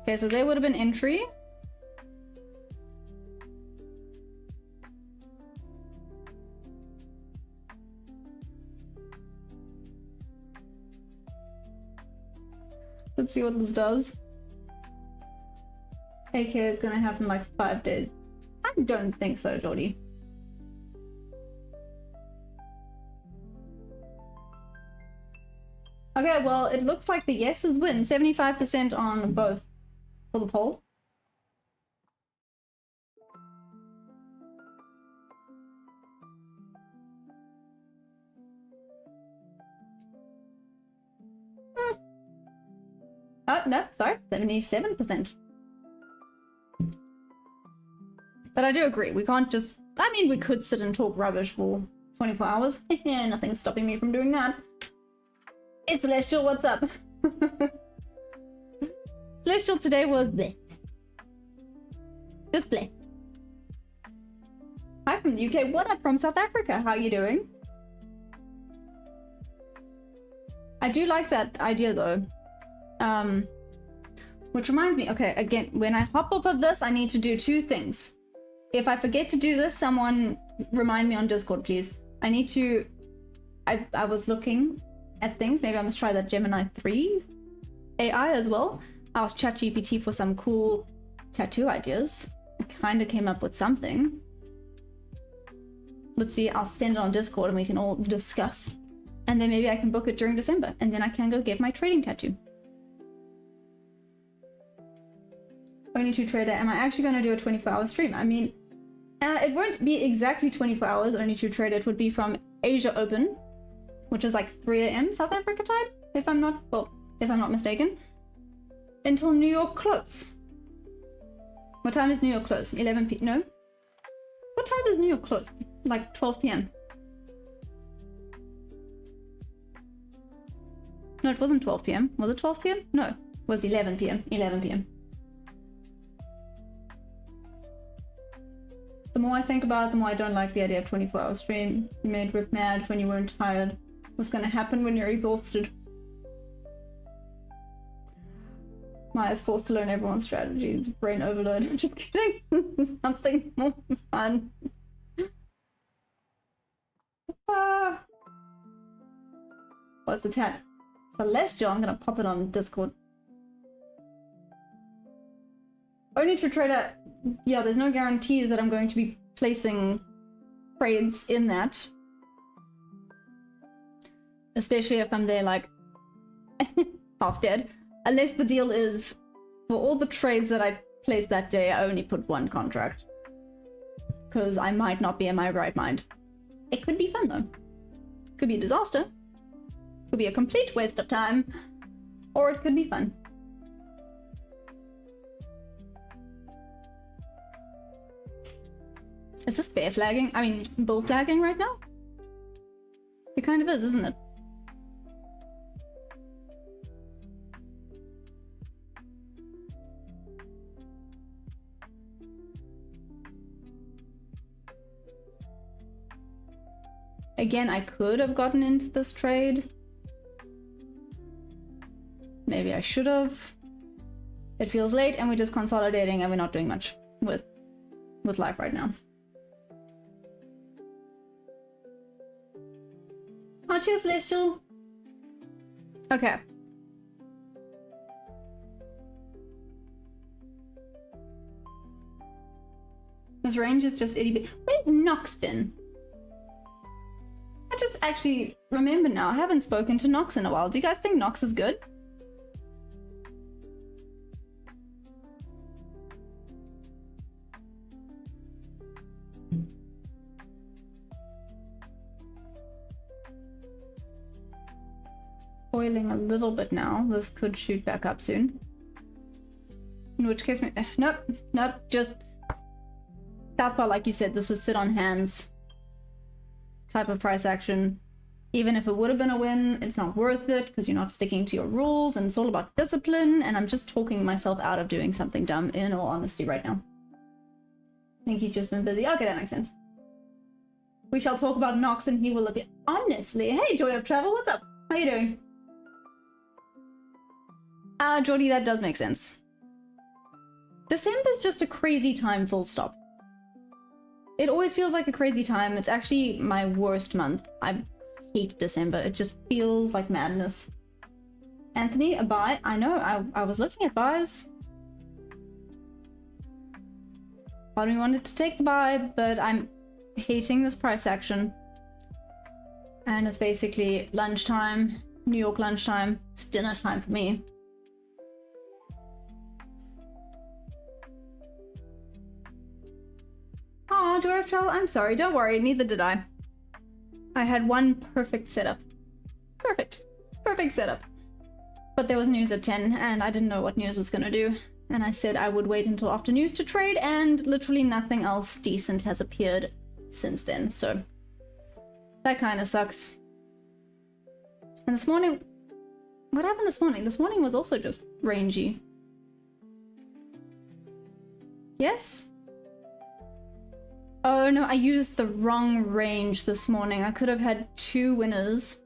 A: Okay, so there would have been entry. Let's see what this does. AK is gonna happen like 5 days. I don't think so, Jordy. Okay, well, it looks like the yeses win. 75% on both for the poll. Oh, no, sorry, 77%. But I do agree, we can't just, I mean, we could sit and talk rubbish for 24 hours. Nothing's stopping me from doing that. Hey, Celestial, what's up? Celestial today was bleh. Just bleh. Hi from the UK, what up from South Africa? How are you doing? I do like that idea though. Which reminds me, okay, again, when I hop off of this, I need to do 2 things. If I forget to do this, someone remind me on Discord, please. I need to, I was looking at things. Maybe I must try that Gemini 3 AI as well. I asked ChatGPT for some cool tattoo ideas. I kind of came up with something. let's see, I'll send it on Discord and we can all discuss. And then maybe I can book it during December, and then I can go get my trading tattoo. Only 2 trader, am I actually going to do a 24-hour stream? I mean, it won't be exactly 24 hours, only 2 trader. It would be from Asia Open, which is like 3 a.m. South Africa time, if I'm not mistaken, until New York close. What time is New York close? 11 p.m. No? What time is New York close? Like 12 p.m. No, it wasn't 12 p.m. Was it 12 p.m? No, it was 11 p.m. 11 p.m. The more I think about it, the more I don't like the idea of 24-hour stream. You made Rip mad when you weren't tired. What's gonna happen when you're exhausted? Maya's forced to learn everyone's strategy. It's brain overload. I'm just kidding. Something more fun. What's the tat? Celestial. I'm gonna pop it on Discord. Only to trader. Yeah, there's no guarantees that I'm going to be placing trades in that. Especially if I'm there like half dead. Unless the deal is, for all the trades that I place that day, I only put 1 contract. Because I might not be in my right mind. It could be fun though. Could be a disaster. Could be a complete waste of time. Or it could be fun. Is this bear flagging? I mean, bull flagging right now? It kind of is, isn't it? Again, I could have gotten into this trade. Maybe I should have. It feels late and we're just consolidating and we're not doing much with life right now. Oh, cheers, Celestial. Okay. This range is just itty bitty. Where's Nox been? I just actually remember now. I haven't spoken to Nox in a while. Do you guys think Nox is good? Boiling a little bit now. This could shoot back up soon. In which case, nope, just Southpaw, like you said, this is sit on hands type of price action. Even if it would have been a win, it's not worth it because you're not sticking to your rules and it's all about discipline, and I'm just talking myself out of doing something dumb in all honesty right now. I think he's just been busy. Okay, that makes sense. We shall talk about Nox and he will appear. Honestly, hey, Joy of Travel, what's up? How you doing? Jordy, that does make sense. December's just a crazy time, full stop. It always feels like a crazy time. It's actually my worst month. I hate December. It just feels like madness. Anthony, a buy? I know, I was looking at buys. Part of me wanted to take the buy, but I'm hating this price action. And it's basically lunchtime, New York lunchtime. It's dinner time for me. Aw, Joy of Travel, I'm sorry, don't worry, neither did I. I had one perfect setup. Perfect setup. But there was news at 10 and I didn't know what news was gonna do. And I said I would wait until after news to trade, and literally nothing else decent has appeared since then, so that kind of sucks. And this morning, what happened this morning? This morning was also just rangy. Yes? Oh no, I used the wrong range this morning. I could have had 2 winners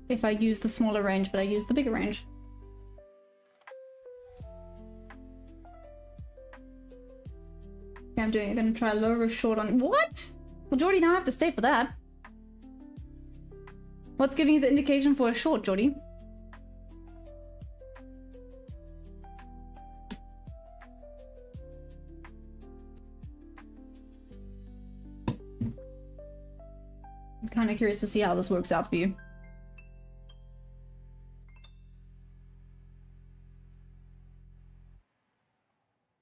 A: if I used the smaller range, but I used the bigger range. Okay, I'm gonna try lower a short on— what? Well, Jordy, now I have to stay for that. What's giving you the indication for a short, Jordy? kind of curious to see how this works out for you.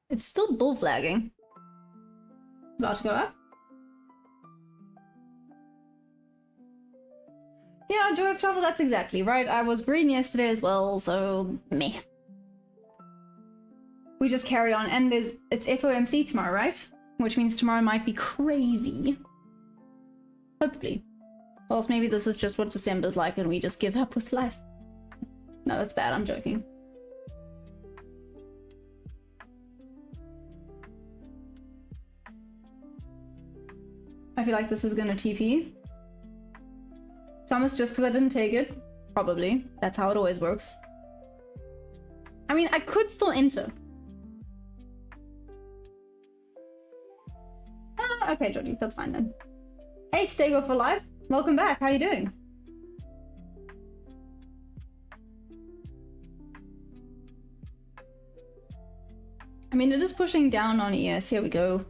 A: It's still bull flagging. About to go up. Yeah, joy of travel, that's exactly right. I was green yesterday as well, so meh. We just carry on, and it's FOMC tomorrow, right? Which means tomorrow might be crazy. Hopefully. Or else maybe this is just what December's like and we just give up with life. No, that's bad, I'm joking. I feel like this is gonna TP. Thomas, just because I didn't take it? Probably. That's how it always works. I mean, I could still enter. Ah, okay, Jody, that's fine then. Hey, Stego for Life. Welcome back. How you doing? I mean, it is pushing down on ES. Here we go.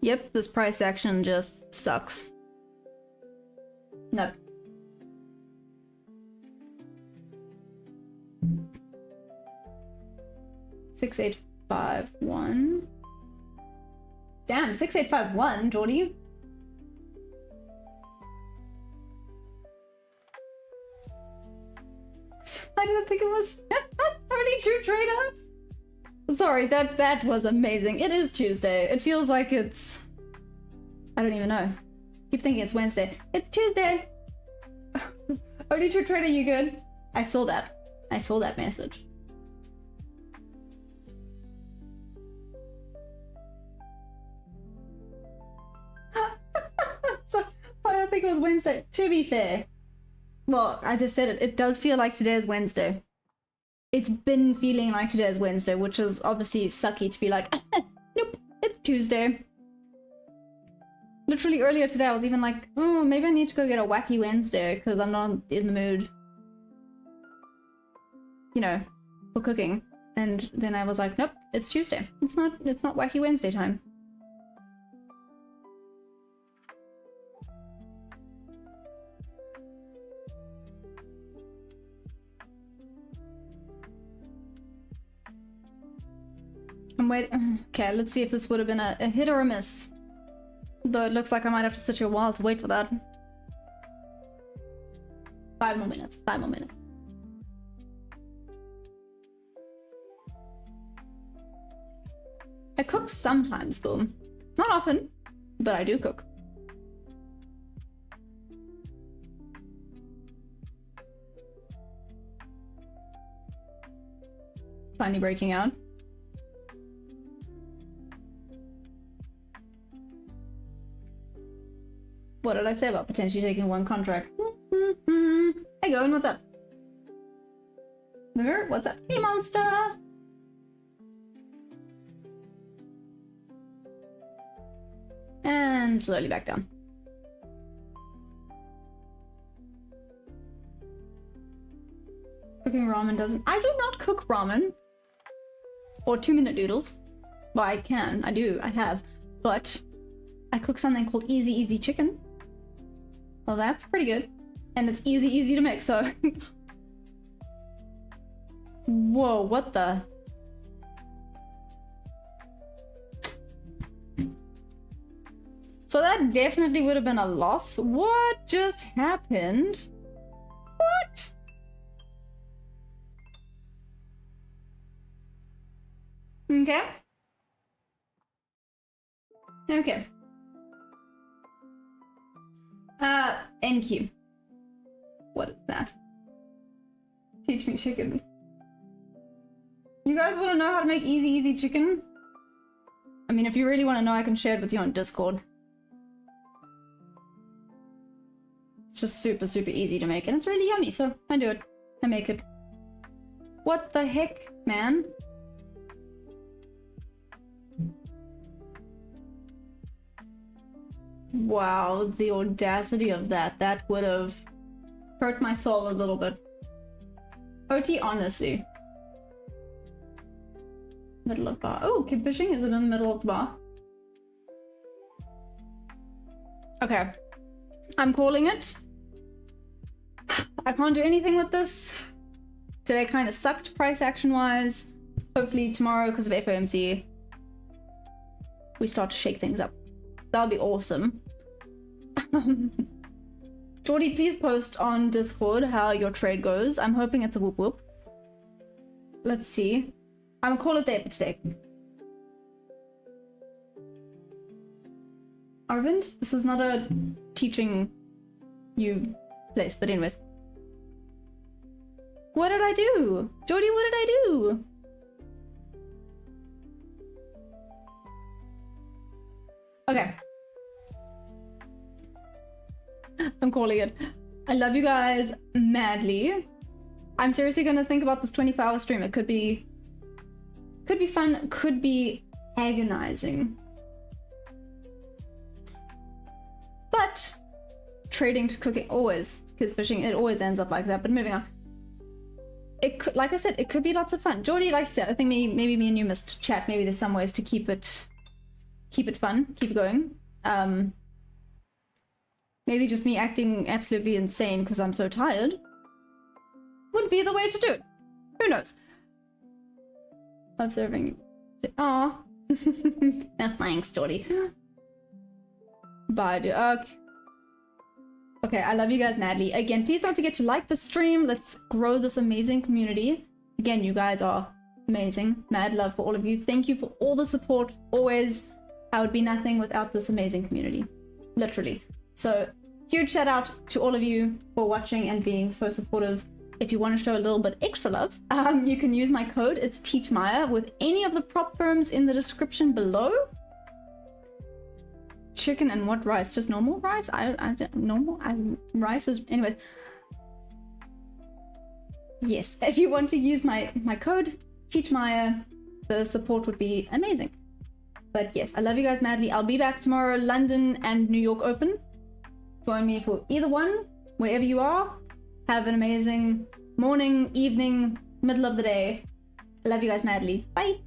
A: Yep, this price action just sucks. No. $6,851. Damn, 6,851, Jordy. I didn't think it was already True Trader. Sorry, that was amazing. It is Tuesday. It feels like it's... I don't even know. Keep thinking it's Wednesday. It's Tuesday! Only True Trader, you good? I saw that. I saw that message. So, I don't think it was Wednesday. To be fair. Well, I just said it. It does feel like today is Wednesday. It's been feeling like today is Wednesday, which is obviously sucky to be like, nope, it's Tuesday. Literally earlier today I was even like, oh, maybe I need to go get a wacky Wednesday because I'm not in the mood, you know, for cooking. And then I was like, nope, it's Tuesday. It's not wacky Wednesday time. I'm waiting. Okay, let's see if this would have been a hit or a miss. Though it looks like I might have to sit here a while to wait for that. 5 more minutes. 5 more minutes. I cook sometimes, boom. Not often, but I do cook. Finally breaking out. What did I say about potentially taking one contract? Hey, Goen, what's up? Mirror, what's up? Hey, monster! And slowly back down. Cooking ramen doesn't... I do not cook ramen. Or 2-minute noodles. Well, I can. I do. I have. But I cook something called Easy Easy Chicken. Well, that's pretty good. And it's easy to make, so... Whoa, what the... So that definitely would have been a loss. What just happened? What? Okay. Okay. NQ. What is that? Teach me chicken. You guys want to know how to make easy chicken? I mean, if you really want to know, I can share it with you on Discord. It's just super easy to make, and it's really yummy, so I do it. I make it. What the heck, man? Wow, the audacity of that. That would have hurt my soul a little bit. OT, honestly. Middle of bar. Oh, keep pushing. Is it in the middle of the bar? Okay. I'm calling it. I can't do anything with this. Today kind of sucked price action wise. Hopefully tomorrow, because of FOMC, we start to shake things up. That'll be awesome. Jordy, please post on Discord how your trade goes. I'm hoping it's a whoop whoop. Let's see. I'm gonna call it there for today. Arvind, this is not a teaching you place, but anyways. What did I do? Jordy, what did I do? Okay. I'm calling it. I love you guys madly. I'm seriously gonna think about this 24-hour stream. It could be fun, could be agonizing. But trading to cooking, always, because fishing, it always ends up like that. But moving on. It could, like I said, it could be lots of fun. Jordy, like you said, I think maybe me and you missed chat. Maybe there's some ways to keep it fun, keep it going. Maybe just me acting absolutely insane because I'm so tired would be the way to do it. Who knows? Observing. Aw. Thanks, Jordy. Bye, dude. Okay, I love you guys madly. Again, please don't forget to like the stream. Let's grow this amazing community. Again, you guys are amazing. Mad love for all of you. Thank you for all the support. Always. I would be nothing without this amazing community. Literally. So, huge shout out to all of you for watching and being so supportive. If you want to show a little bit extra love, you can use my code. It's TeachMaya with any of the prop firms in the description below. Chicken and what rice? Just normal rice? Rice is... Anyways. Yes, if you want to use my code, TeachMaya, the support would be amazing. But yes, I love you guys madly. I'll be back tomorrow, London and New York Open. Join me for either one, wherever you are. Have an amazing morning, evening, middle of the day. I love you guys madly. Bye!